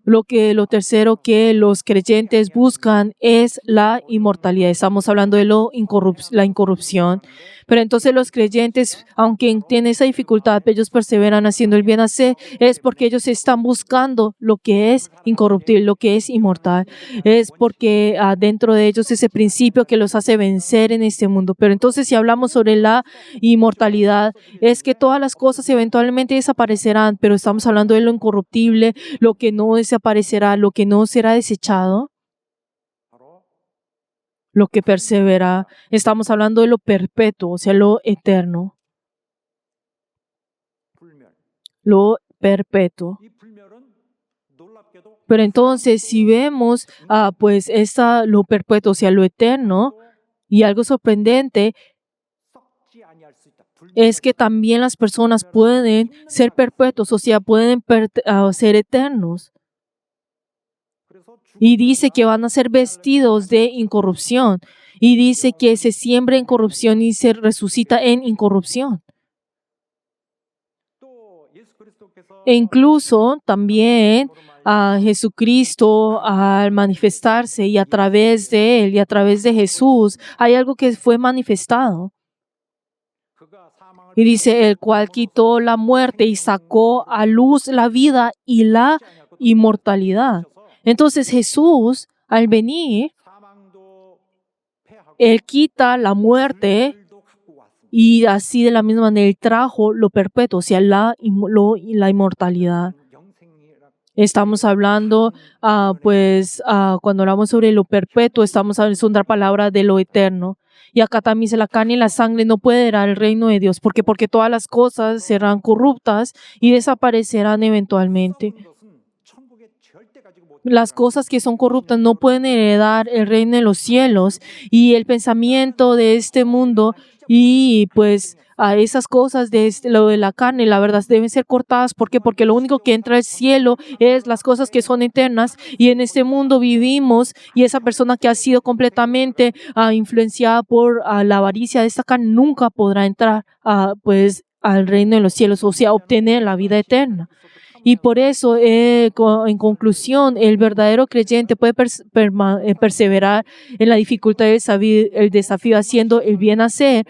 Lo tercero que los creyentes buscan es la inmortalidad. Estamos hablando de la incorrupción. Pero entonces los creyentes, aunque tienen esa dificultad, ellos perseveran haciendo el bien hacer, es porque ellos están buscando lo que es incorruptible, lo que es inmortal. Es porque dentro de ellos ese principio que los hace vencer en este mundo. Pero entonces si hablamos sobre la inmortalidad, es que todas las cosas eventualmente desaparecerán, pero estamos hablando de lo incorruptible, lo que no desaparecerá, lo que no será desechado, lo que persevera. Estamos hablando de lo perpetuo, o sea, lo eterno, lo perpetuo. Pero entonces, si vemos, pues, lo perpetuo, o sea, lo eterno, y algo sorprendente es que también las personas pueden ser perpetuos, o sea, pueden ser eternos. Y dice que van a ser vestidos de incorrupción. Y dice que se siembra en corrupción y se resucita en incorrupción. E incluso también a Jesucristo, al manifestarse y a través de Él y a través de Jesús, hay algo que fue manifestado. Y dice, el cual quitó la muerte y sacó a luz la vida y la inmortalidad. Entonces Jesús, al venir, Él quita la muerte y así de la misma manera Él trajo lo perpetuo, o sea, la inmortalidad. Estamos hablando, cuando hablamos sobre lo perpetuo, estamos hablando de otra palabra de lo eterno. Y acá también dice, la carne y la sangre no pueden heredar el reino de Dios, porque todas las cosas serán corruptas y desaparecerán eventualmente. Las cosas que son corruptas no pueden heredar el reino de los cielos, y el pensamiento de este mundo y pues a esas cosas lo de la carne, la verdad, deben ser cortadas. ¿Por qué? Porque lo único que entra al cielo es las cosas que son eternas, y en este mundo vivimos, y esa persona que ha sido completamente influenciada por la avaricia de esta carne nunca podrá entrar al reino de los cielos, o sea, obtener la vida eterna. Y por eso, en conclusión, el verdadero creyente puede perseverar en la dificultad el desafío haciendo el bien hacer.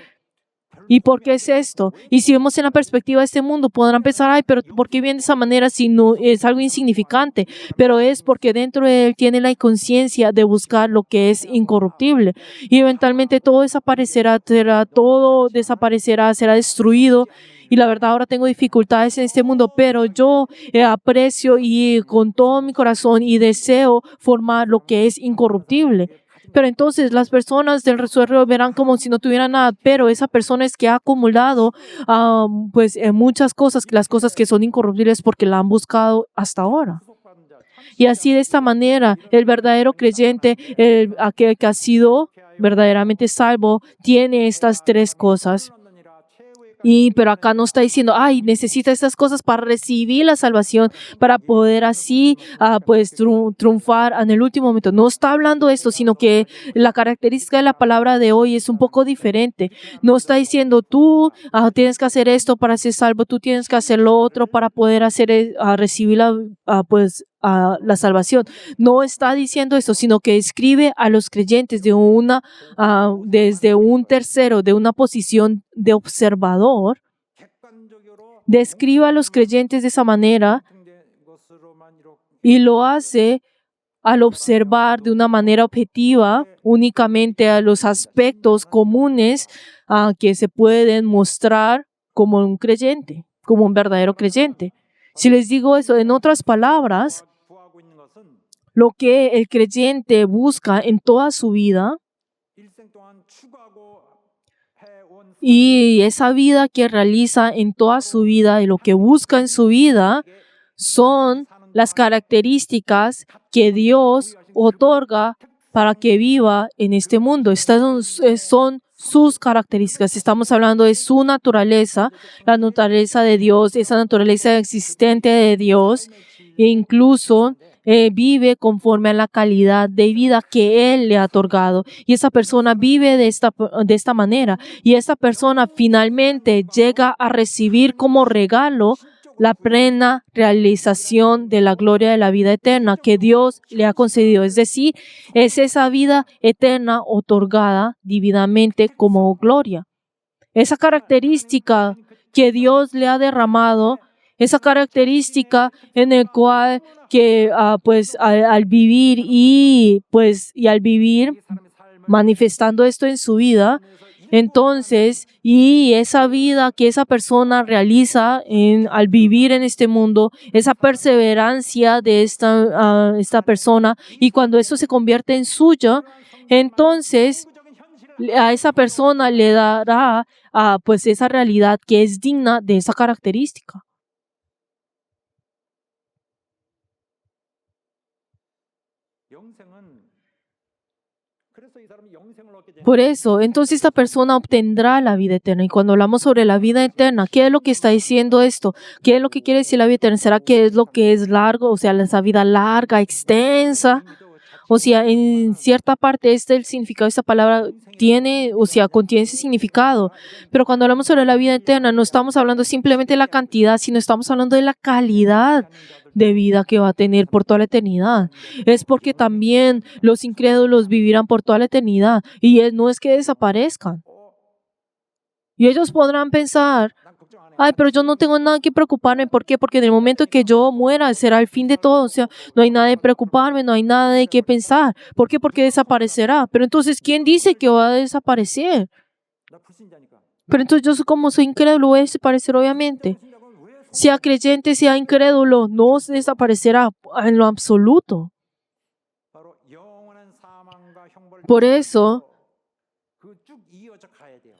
¿Y por qué es esto? Y si vemos en la perspectiva de este mundo, podrán pensar, ay, pero ¿por qué viene de esa manera si no es algo insignificante? Pero es porque dentro de él tiene la conciencia de buscar lo que es incorruptible. Y eventualmente todo desaparecerá, será destruido. Y la verdad, ahora tengo dificultades en este mundo, pero yo aprecio y con todo mi corazón y deseo formar lo que es incorruptible. Pero entonces las personas del resuelto verán como si no tuvieran nada, pero esa persona es que ha acumulado muchas cosas, las cosas que son incorruptibles porque la han buscado hasta ahora. Y así de esta manera, el verdadero creyente, aquel que ha sido verdaderamente salvo, tiene estas tres cosas. Pero acá no está diciendo, ay, necesita estas cosas para recibir la salvación, para poder así triunfar en el último momento. No está hablando de esto, sino que la característica de la palabra de hoy es un poco diferente. No está diciendo, tú tienes que hacer esto para ser salvo, tú tienes que hacer lo otro para poder recibir la salvación. No está diciendo eso, sino que escribe a los creyentes desde un tercero, de una posición de observador. Describe a los creyentes de esa manera y lo hace al observar de una manera objetiva únicamente a los aspectos comunes que se pueden mostrar como un creyente, como un verdadero creyente. Si les digo eso, en otras palabras, lo que el creyente busca en toda su vida y esa vida que realiza en toda su vida y lo que busca en su vida son las características que Dios otorga para que viva en este mundo. Estas son sus características. Estamos hablando de su naturaleza, la naturaleza de Dios, esa naturaleza existente de Dios, e incluso vive conforme a la calidad de vida que Él le ha otorgado. Y esa persona vive de esta manera. Y esa persona finalmente llega a recibir como regalo la plena realización de la gloria de la vida eterna que Dios le ha concedido. Es decir, es esa vida eterna otorgada divinamente como gloria. Esa característica que Dios le ha derramado, esa característica en el cual que al vivir y al vivir manifestando esto en su vida, entonces, y esa vida que esa persona realiza al vivir en este mundo, esa perseverancia de esta persona, y cuando eso se convierte en suya, entonces a esa persona le dará esa realidad que es digna de esa característica. Por eso, entonces esta persona obtendrá la vida eterna. Y cuando hablamos sobre la vida eterna, ¿qué es lo que está diciendo esto? ¿Qué es lo que quiere decir la vida eterna? ¿Será que es lo que es largo? O sea, esa vida larga, extensa. O sea, en cierta parte el significado de esta palabra contiene ese significado. Pero cuando hablamos sobre la vida eterna, no estamos hablando simplemente de la cantidad, sino estamos hablando de la calidad de vida que va a tener por toda la eternidad. Es porque también los incrédulos vivirán por toda la eternidad y no es que desaparezcan. Y ellos podrán pensar, ay, pero yo no tengo nada que preocuparme. ¿Por qué? Porque en el momento que yo muera será el fin de todo. O sea, no hay nada de preocuparme, no hay nada de qué pensar. ¿Por qué? Porque desaparecerá. Pero entonces, ¿quién dice que va a desaparecer? Pero entonces yo como soy incrédulo voy a desaparecer obviamente. Sea creyente, sea incrédulo, no desaparecerá en lo absoluto. Por eso,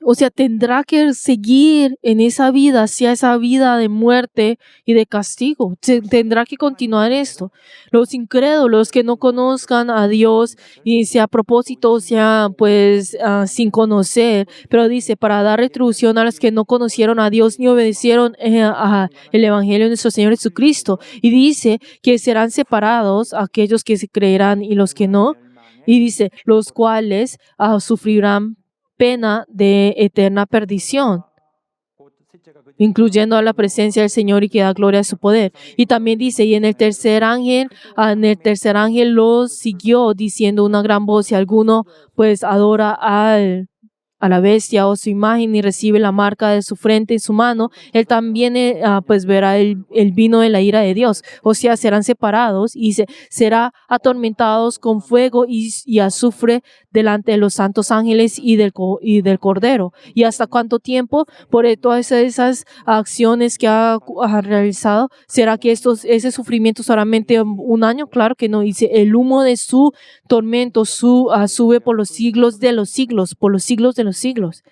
o sea, tendrá que seguir en esa vida, hacia esa vida de muerte y de castigo. Tendrá que continuar esto. Los incrédulos que no conozcan a Dios, y sea a propósito, sea sin conocer, pero dice, para dar retribución a los que no conocieron a Dios ni obedecieron al Evangelio de nuestro Señor Jesucristo. Y dice que serán separados aquellos que se creerán y los que no. Y dice, los cuales sufrirán pena de eterna perdición, incluyendo a la presencia del Señor y que da gloria a su poder. Y también dice, y en el tercer ángel los siguió diciendo una gran voz, si alguno adora a la bestia o su imagen y recibe la marca de su frente en su mano, él también verá el vino de la ira de Dios. O sea, serán separados y será atormentados con fuego y azufre delante de los santos ángeles y del Cordero. ¿Y hasta cuánto tiempo? Por todas esas acciones que ha realizado, ¿será que ese sufrimiento solamente un año? Claro que no. Dice, el humo de su tormento sube por los siglos de los siglos, por los siglos de los siglos.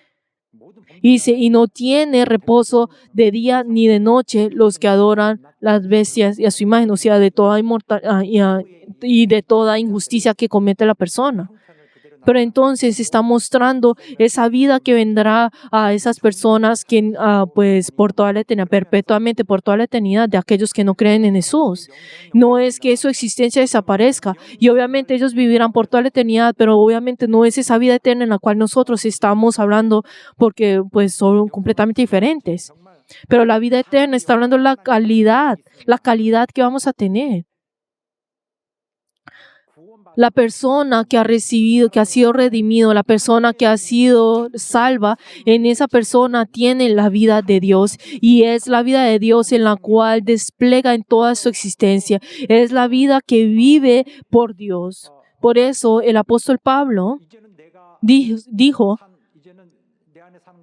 Y dice, y no tiene reposo de día ni de noche los que adoran las bestias y a su imagen, o sea, de toda y de toda injusticia que comete la persona. Pero entonces está mostrando esa vida que vendrá a esas personas que por toda la eternidad, perpetuamente por toda la eternidad, de aquellos que no creen en Jesús. No es que su existencia desaparezca y obviamente ellos vivirán por toda la eternidad, pero obviamente no es esa vida eterna en la cual nosotros estamos hablando porque son completamente diferentes. Pero la vida eterna está hablando de la calidad que vamos a tener. La persona que ha recibido, que ha sido redimido, la persona que ha sido salva, en esa persona tiene la vida de Dios y es la vida de Dios en la cual despliega en toda su existencia. Es la vida que vive por Dios. Por eso el apóstol Pablo dijo,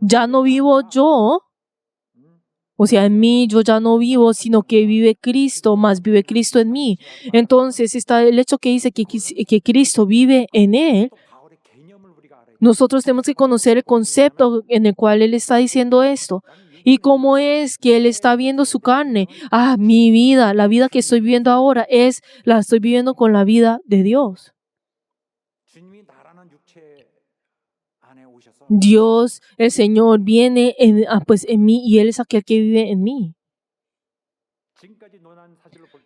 ya no vivo yo. O sea, en mí yo ya no vivo, sino que vive Cristo, más vive Cristo en mí. Entonces está el hecho que dice que Cristo vive en él. Nosotros tenemos que conocer el concepto en el cual Él está diciendo esto. Y cómo es que Él está viendo su carne. Mi vida, la vida que estoy viviendo ahora, la estoy viviendo con la vida de Dios. Dios, el Señor, viene en mí y Él es aquel que vive en mí.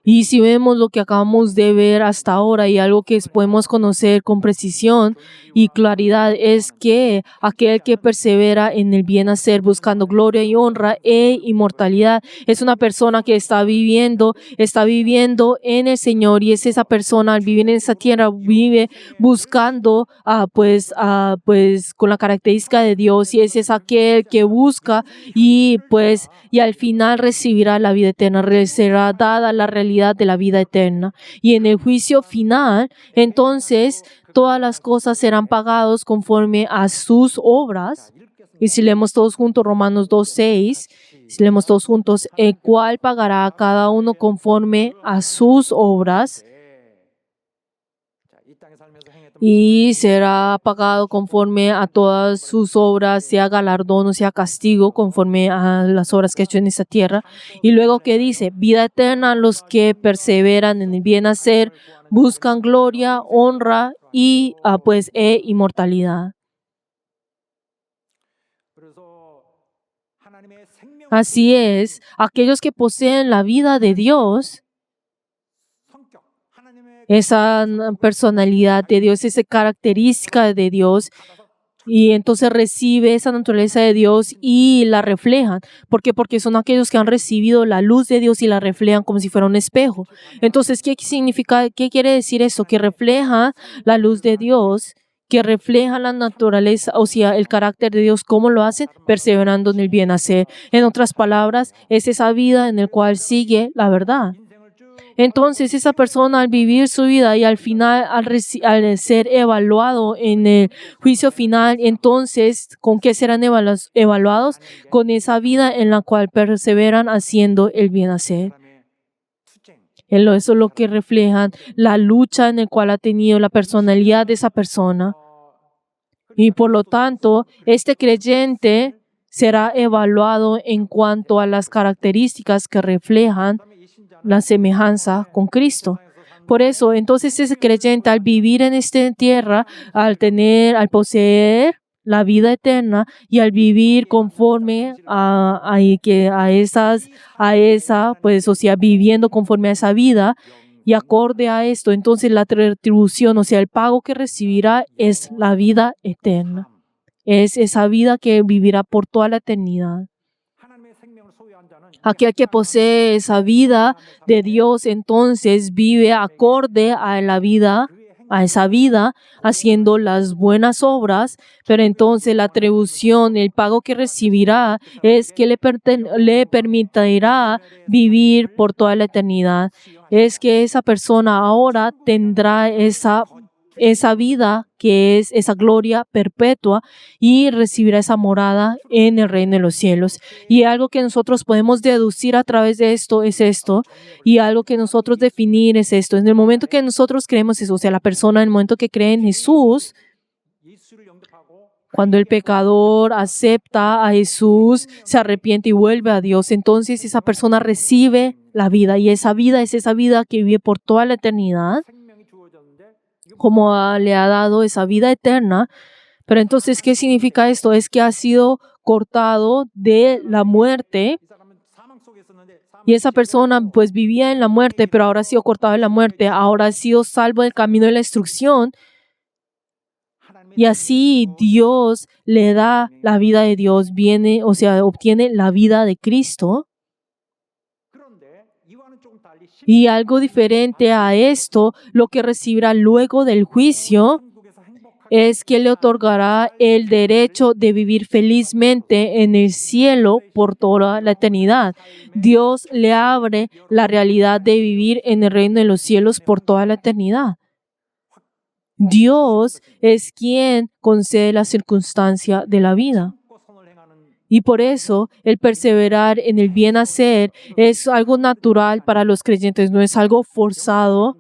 Y si vemos lo que acabamos de ver hasta ahora y algo que podemos conocer con precisión y claridad es que aquel que persevera en el bien hacer buscando gloria y honra e inmortalidad es una persona que está viviendo en el Señor, y es esa persona al vivir en esa tierra vive buscando pues con la característica de Dios, y ese es aquel que busca y al final recibirá la vida eterna, será dada la realidad de la vida eterna. Y en el juicio final, entonces, todas las cosas serán pagadas conforme a sus obras. Y si leemos todos juntos Romanos 2:6, si leemos todos juntos, el cual pagará a cada uno conforme a sus obras, y será pagado conforme a todas sus obras, sea galardón o sea castigo, conforme a las obras que ha hecho en esta tierra. Y luego que dice, vida eterna a los que perseveran en el bien hacer, buscan gloria, honra y inmortalidad. Así es, aquellos que poseen la vida de Dios, esa personalidad de Dios, esa característica de Dios, y entonces recibe esa naturaleza de Dios y la reflejan. ¿Por qué? Porque son aquellos que han recibido la luz de Dios y la reflejan como si fuera un espejo. Entonces, ¿qué significa? ¿Qué quiere decir eso? Que refleja la luz de Dios, que refleja la naturaleza, o sea, el carácter de Dios. ¿Cómo lo hacen? Perseverando en el bien hacer. En otras palabras, es esa vida en la cual sigue la verdad. Entonces, esa persona al vivir su vida y al final, al ser evaluado en el juicio final, entonces, ¿con qué serán evaluados? Con esa vida en la cual perseveran haciendo el bien hacer. Eso es lo que refleja la lucha en la cual ha tenido la personalidad de esa persona. Y por lo tanto, este creyente será evaluado en cuanto a las características que reflejan la semejanza con Cristo. Por eso, entonces ese creyente al vivir en esta tierra, al poseer la vida eterna y al vivir conforme viviendo conforme a esa vida y acorde a esto, entonces la retribución, o sea, el pago que recibirá es la vida eterna. Es esa vida que vivirá por toda la eternidad. Aquel que posee esa vida de Dios, entonces vive acorde a esa vida, haciendo las buenas obras, pero entonces la atribución, el pago que recibirá es que le permitirá vivir por toda la eternidad. Es que esa persona ahora tendrá esa vida que es esa gloria perpetua y recibirá esa morada en el reino de los cielos. Y algo que nosotros podemos deducir a través de esto es esto, y algo que nosotros definir es esto. En el momento que nosotros creemos eso, o sea, la persona en el momento que cree en Jesús, cuando el pecador acepta a Jesús, se arrepiente y vuelve a Dios, entonces esa persona recibe la vida, y esa vida es esa vida que vive por toda la eternidad, como le ha dado esa vida eterna. Pero entonces, ¿qué significa esto? Es que ha sido cortado de la muerte, y esa persona pues vivía en la muerte, pero ahora ha sido cortado de la muerte, ahora ha sido salvo del camino de la instrucción, y así Dios le da la vida de Dios, obtiene la vida de Cristo. Y algo diferente a esto, lo que recibirá luego del juicio es que le otorgará el derecho de vivir felizmente en el cielo por toda la eternidad. Dios le abre la realidad de vivir en el reino de los cielos por toda la eternidad. Dios es quien concede la circunstancia de la vida. Y por eso, el perseverar en el bien hacer es algo natural para los creyentes, no es algo forzado,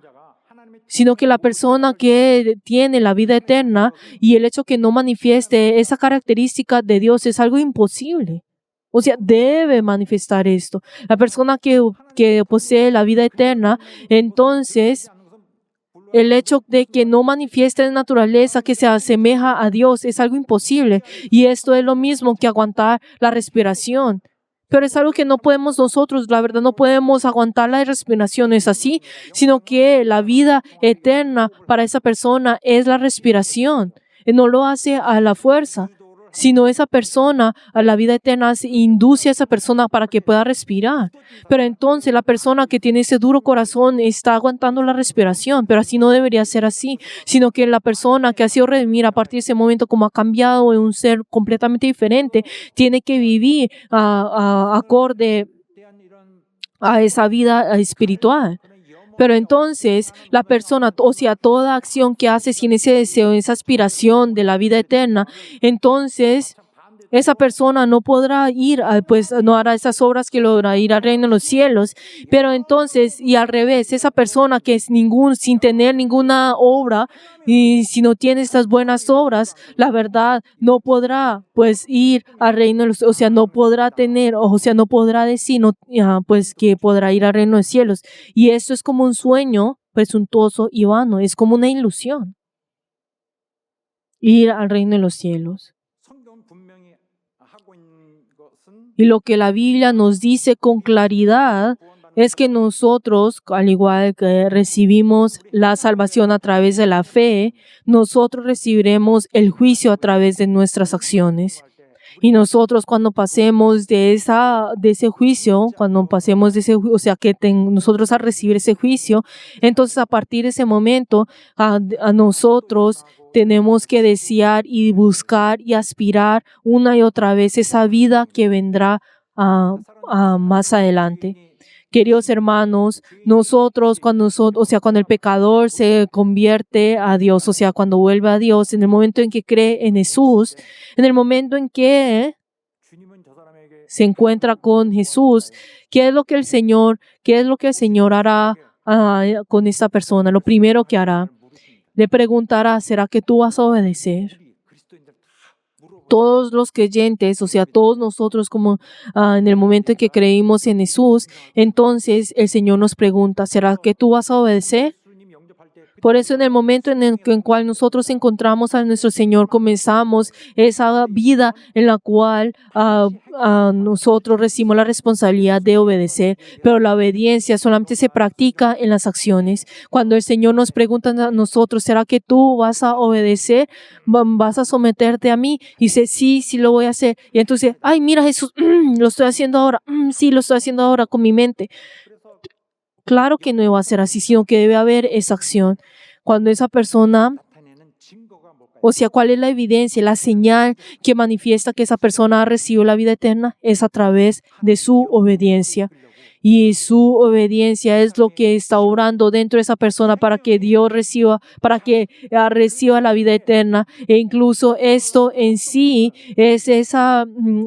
sino que la persona que tiene la vida eterna y el hecho que no manifieste esa característica de Dios es algo imposible. O sea, debe manifestar esto. La persona que posee la vida eterna, entonces, el hecho de que no manifieste la naturaleza que se asemeja a Dios es algo imposible. Y esto es lo mismo que aguantar la respiración. Pero es algo que no podemos nosotros, la verdad, no podemos aguantar la respiración, no es así, sino que la vida eterna para esa persona es la respiración. No lo hace a la fuerza, sino esa persona a la vida eterna induce a esa persona para que pueda respirar. Pero entonces la persona que tiene ese duro corazón está aguantando la respiración, pero así no debería ser así, sino que la persona que ha sido redimida a partir de ese momento como ha cambiado en un ser completamente diferente, tiene que vivir acorde a esa vida espiritual. Pero entonces la persona, o sea, toda acción que hace sin ese deseo, esa aspiración de la vida eterna, entonces esa persona no podrá ir, pues no hará esas obras que logra ir al reino de los cielos. Pero entonces, y al revés, esa persona que es sin tener ninguna obra, y si no tiene estas buenas obras, la verdad no podrá pues ir al reino de los, o sea, no podrá tener, o sea, no podrá decir, pues que podrá ir al reino de los cielos. Y esto es como un sueño presuntuoso y vano, es como una ilusión. Ir al reino de los cielos. Y lo que la Biblia nos dice con claridad es que nosotros, al igual que recibimos la salvación a través de la fe, nosotros recibiremos el juicio a través de nuestras acciones. Y nosotros cuando pasemos de ese juicio, o sea, nosotros a recibir ese juicio, entonces a partir de ese momento a nosotros tenemos que desear y buscar y aspirar una y otra vez esa vida que vendrá más adelante. Queridos hermanos, nosotros cuando el pecador se convierte a Dios, o sea, cuando vuelve a Dios, en el momento en que cree en Jesús, en el momento en que se encuentra con Jesús, ¿qué es lo que el Señor hará con esta persona? Lo primero que hará, le preguntará, ¿será que tú vas a obedecer? Todos los creyentes, o sea, todos nosotros como en el momento en que creímos en Jesús, entonces el Señor nos pregunta, ¿será que tú vas a obedecer? Por eso en el momento en el cual nosotros encontramos a nuestro Señor, comenzamos esa vida en la cual nosotros recibimos la responsabilidad de obedecer, pero la obediencia solamente se practica en las acciones. Cuando el Señor nos pregunta a nosotros, ¿será que tú vas a obedecer? ¿Vas a someterte a mí? Y dice, sí, sí lo voy a hacer. Y entonces, ay, mira Jesús, lo estoy haciendo ahora. Sí, lo estoy haciendo ahora con mi mente. Claro que no va a ser así, sino que debe haber esa acción. Cuando esa persona, o sea, ¿cuál es la evidencia, la señal que manifiesta que esa persona ha recibido la vida eterna? Es a través de su obediencia. Y su obediencia es lo que está obrando dentro de esa persona para que Dios reciba la vida eterna. E incluso esto en sí es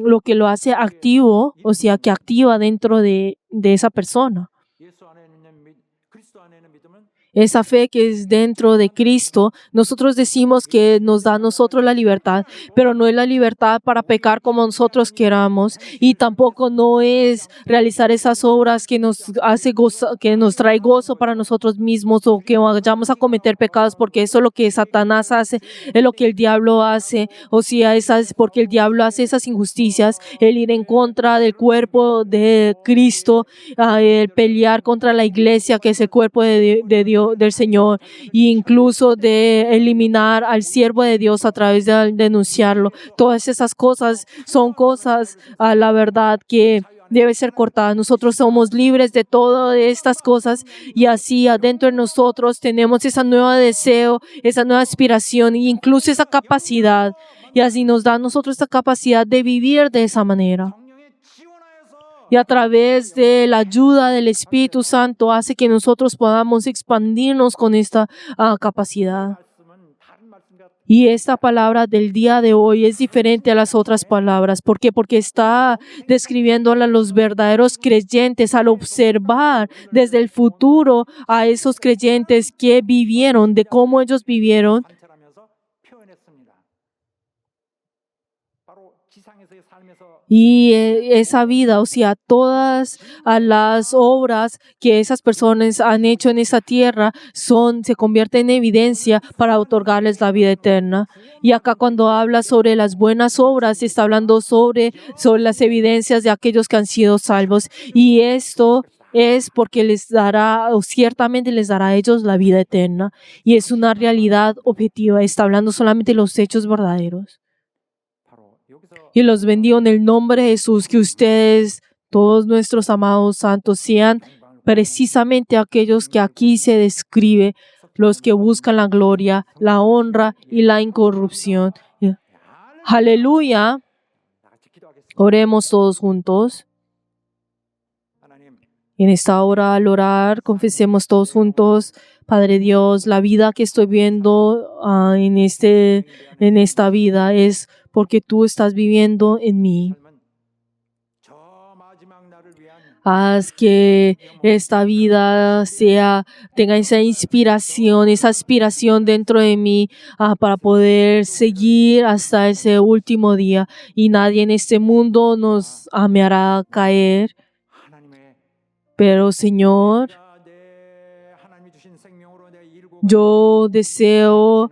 lo que lo hace activo, o sea, que activa dentro de esa persona. Esa fe que es dentro de Cristo, nosotros decimos que nos da a nosotros la libertad, pero no es la libertad para pecar como nosotros queramos, y tampoco no es realizar esas obras que nos trae gozo para nosotros mismos, o que vayamos a cometer pecados, porque eso es lo que Satanás hace, es lo que el diablo hace, o sea, es porque el diablo hace esas injusticias, el ir en contra del cuerpo de Cristo, el pelear contra la iglesia que es el cuerpo de Dios, del Señor, e incluso de eliminar al siervo de Dios a través de denunciarlo. Todas esas cosas son cosas, la verdad, que debe ser cortada. Nosotros somos libres de todas estas cosas, y así adentro de nosotros tenemos ese nuevo deseo, esa nueva aspiración e incluso esa capacidad, y así nos da a nosotros esta capacidad de vivir de esa manera. Y a través de la ayuda del Espíritu Santo hace que nosotros podamos expandirnos con esta capacidad. Y esta palabra del día de hoy es diferente a las otras palabras. ¿Por qué? Porque está describiendo a los verdaderos creyentes al observar desde el futuro a esos creyentes que vivieron, de cómo ellos vivieron. 지상에서의 삶에서 Y esa vida, o sea, todas las obras que esas personas han hecho en esta tierra se convierten en evidencia para otorgarles la vida eterna. Y acá cuando habla sobre las buenas obras, está hablando sobre las evidencias de aquellos que han sido salvos. Y esto es porque les dará, o ciertamente les dará a ellos la vida eterna. Y es una realidad objetiva. Está hablando solamente de los hechos verdaderos. 바로 여기서 Y los bendigo en el nombre de Jesús, que ustedes, todos nuestros amados santos, sean precisamente aquellos que aquí se describe, los que buscan la gloria, la honra y la incorrupción. Aleluya. 다 같이 기도하겠습니다. Oremos todos juntos. 하나님, En esta hora, al orar, confesemos todos juntos, Padre Dios, la vida que estoy viendo en esta vida es porque tú estás viviendo en mí. 삶은 저 마지막 날을 위한 Haz que esta vida tenga esa aspiración dentro de mí para poder seguir hasta ese último día. Y nadie en este mundo me hará caer. 하나님의 Pero Señor, 내 하나님이 주신 생명으로 내 일구 yo deseo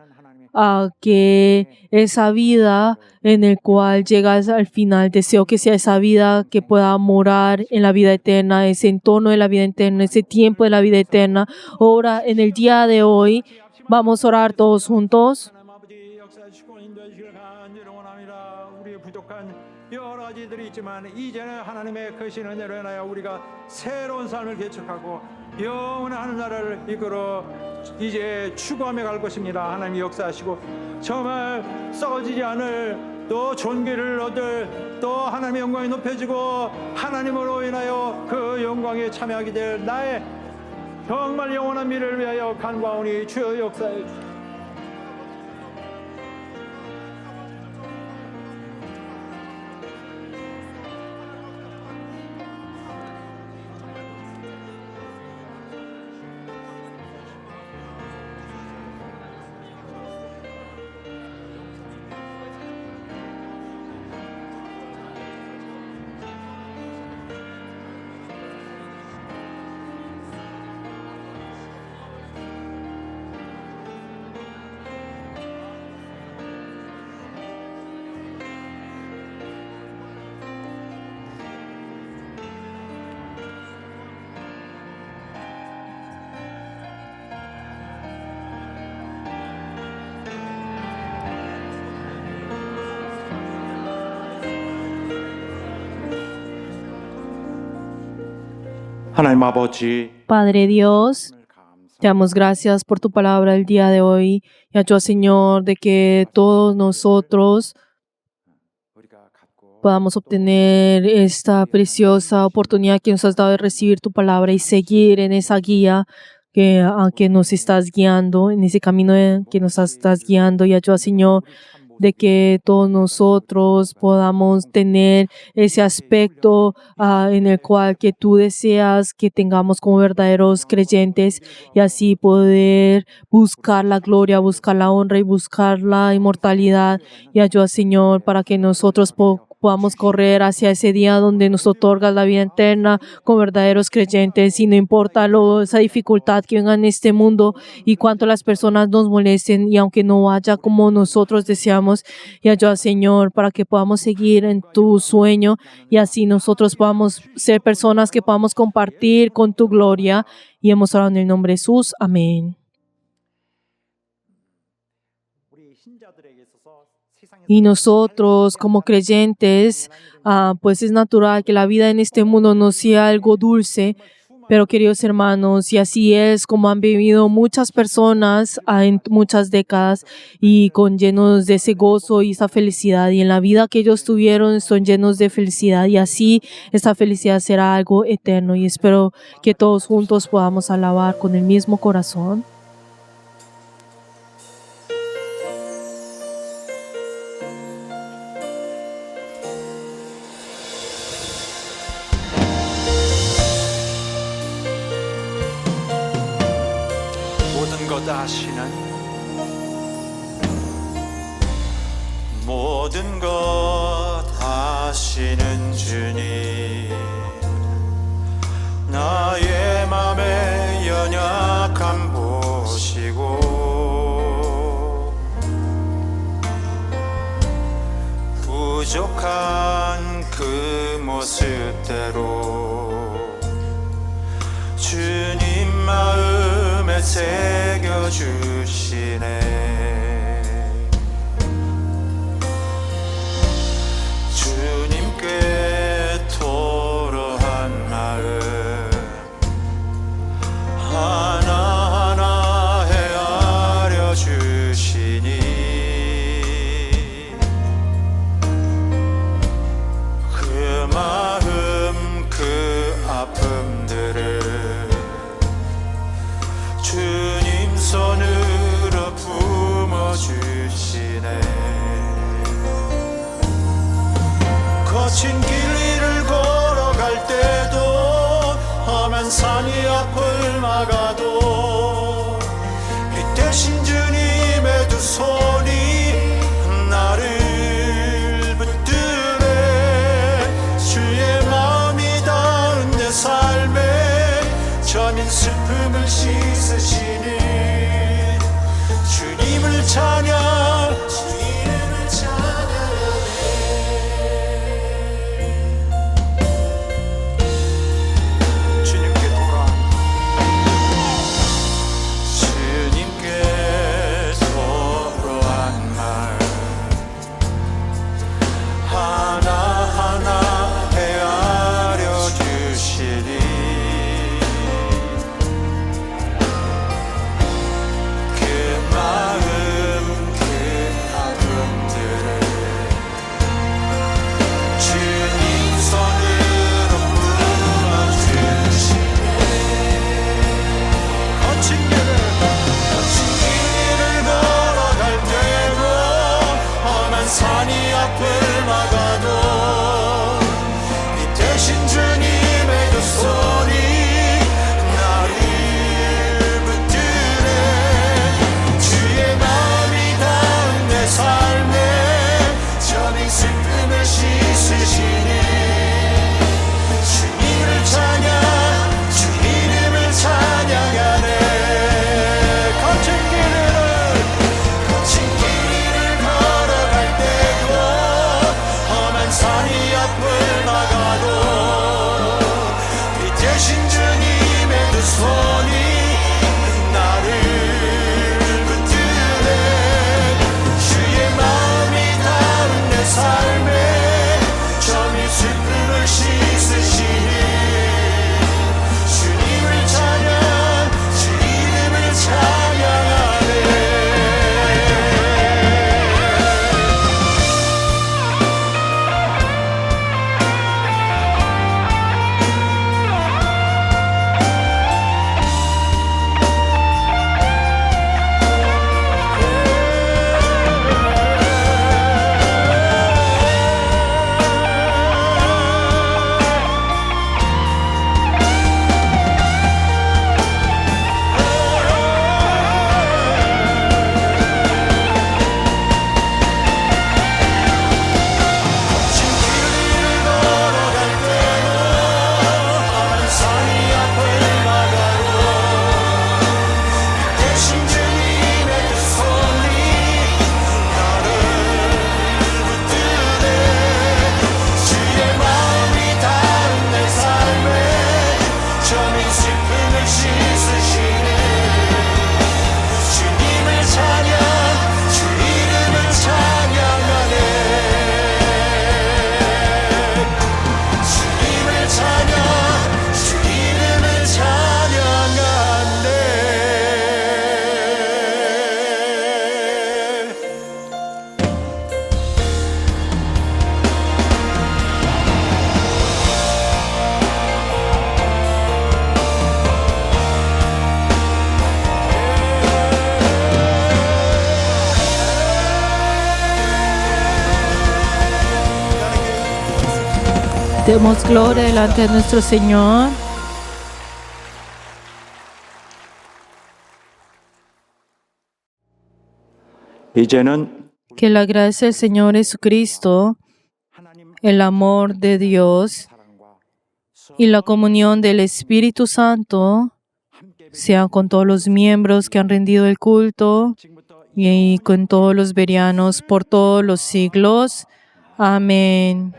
하나님의 que esa vida en el cual llegas al final, deseo que sea esa vida que pueda morar en la vida eterna, ese entorno de la vida eterna, ese tiempo de la vida eterna. Ahora, en el día de hoy, vamos a orar todos juntos. 하나님 아버지 역사해 주시고 인도해 주시길 간절히 원합니다. 우리의 부족한 여러 가지들이 있지만 이제는 하나님의 크신 은혜로 인하여 우리가 새로운 삶을 개척하고 영원한 하늘나라를 이끌어 이제 추구하며 갈 것입니다. 하나님이 역사하시고 정말 썩어지지 않을 또 존귀를 얻을 또 하나님의 영광이 높여지고 하나님으로 인하여 그 영광에 참여하게 될 나의 정말 영원한 미래를 위하여 간구하오니 주여 역사해 주시옵소서. 하나님 아버지, Padre Dios, te damos gracias por tu palabra el día de hoy. Y ayuda, Señor, de que todos nosotros 우리가 갖고 podamos obtener esta preciosa oportunidad que nos has dado de recibir tu palabra y seguir en esa guía que nos estás guiando, en ese camino que nos estás guiando. Y ayuda, Señor, de que todos nosotros podamos tener ese aspecto en el cual que tú deseas que tengamos como verdaderos creyentes y así poder buscar la gloria, buscar la honra y buscar la inmortalidad. Y ayuda, Señor, para que nosotros podamos correr hacia ese día donde nos otorgas la vida eterna con verdaderos creyentes, y no importa esa dificultad que venga en este mundo y cuánto las personas nos molesten, y aunque no vaya como nosotros deseamos. Y ayuda, Señor, para que podamos seguir en tu sueño y así nosotros podamos ser personas que podamos compartir con tu gloria. Y hemos orado en el nombre de Jesús. Amén. 우리 신자들에게 있어서 세상에서 Y nosotros como creyentes, pues es natural que la vida en este mundo no sea algo dulce, pero queridos hermanos, y así es como han vivido muchas personas en muchas décadas y llenos de ese gozo y esa felicidad, y en la vida que ellos tuvieron son llenos de felicidad, y así esa felicidad será algo eterno. Y espero que todos juntos podamos alabar con el mismo corazón. 모든 것 아시는 모든 것 하시는 주님, 나의 맘의 연약함 보시고 부족한 그 모습대로 주님 마음에 새겨주시네. 주님께 토로한 마음 하나하나 헤아려 주시니 그 마음 그 아픔들을 주님 손으로 품어주시네. 거친 길 위를 걸어갈 때도 험한 산이 앞을 막아도 이 대신 주님의 두 손이 나를 붙드네. 주의 마음이 닿은 내 삶에 저민 슬픔을 씻으시니 주님을 찬양, 주님을 찬양하네. 주님께 돌아 주님께 토로한 말 하나하나 헤아려 주시니 그 마음 그 아픔들을 주님 손으로 품어주시네. 거친 길을 걸어갈 때도 험한 산이 앞을 막아도 이 대신 주님의 두 손이 나를 붙드네. 주의 마음이 닿은 내 삶에 저민 슬픔을 씻으시니 주님을 찬양, 주 이름을 찬양하네. 거친 길을 걸어갈 때도 험한 산이 앞을 막아도 이 대신 주님의 두 손이 나를 붙드네. 주의 마음이 닿은 내 삶에 저민 슬픔을 씻으시니 주님을 찬양, 주 이름을 찬양하네. Demos gloria delante de nuestro Señor. 이제는 Que la gracia del Señor Jesucristo, el amor de Dios y la comunión del Espíritu Santo sean con todos los miembros que han rendido el culto y con todos los verianos por todos los siglos. Amén.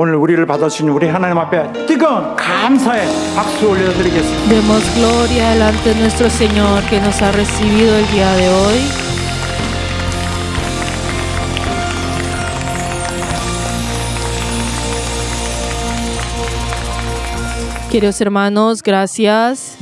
오늘 우리를 받아주신 우리 하나님 앞에 뜨거운 감사의 박수 올려드리겠습니다. Demos gloria delante de nuestro Señor que nos ha recibido el día de hoy. Queridos hermanos, gracias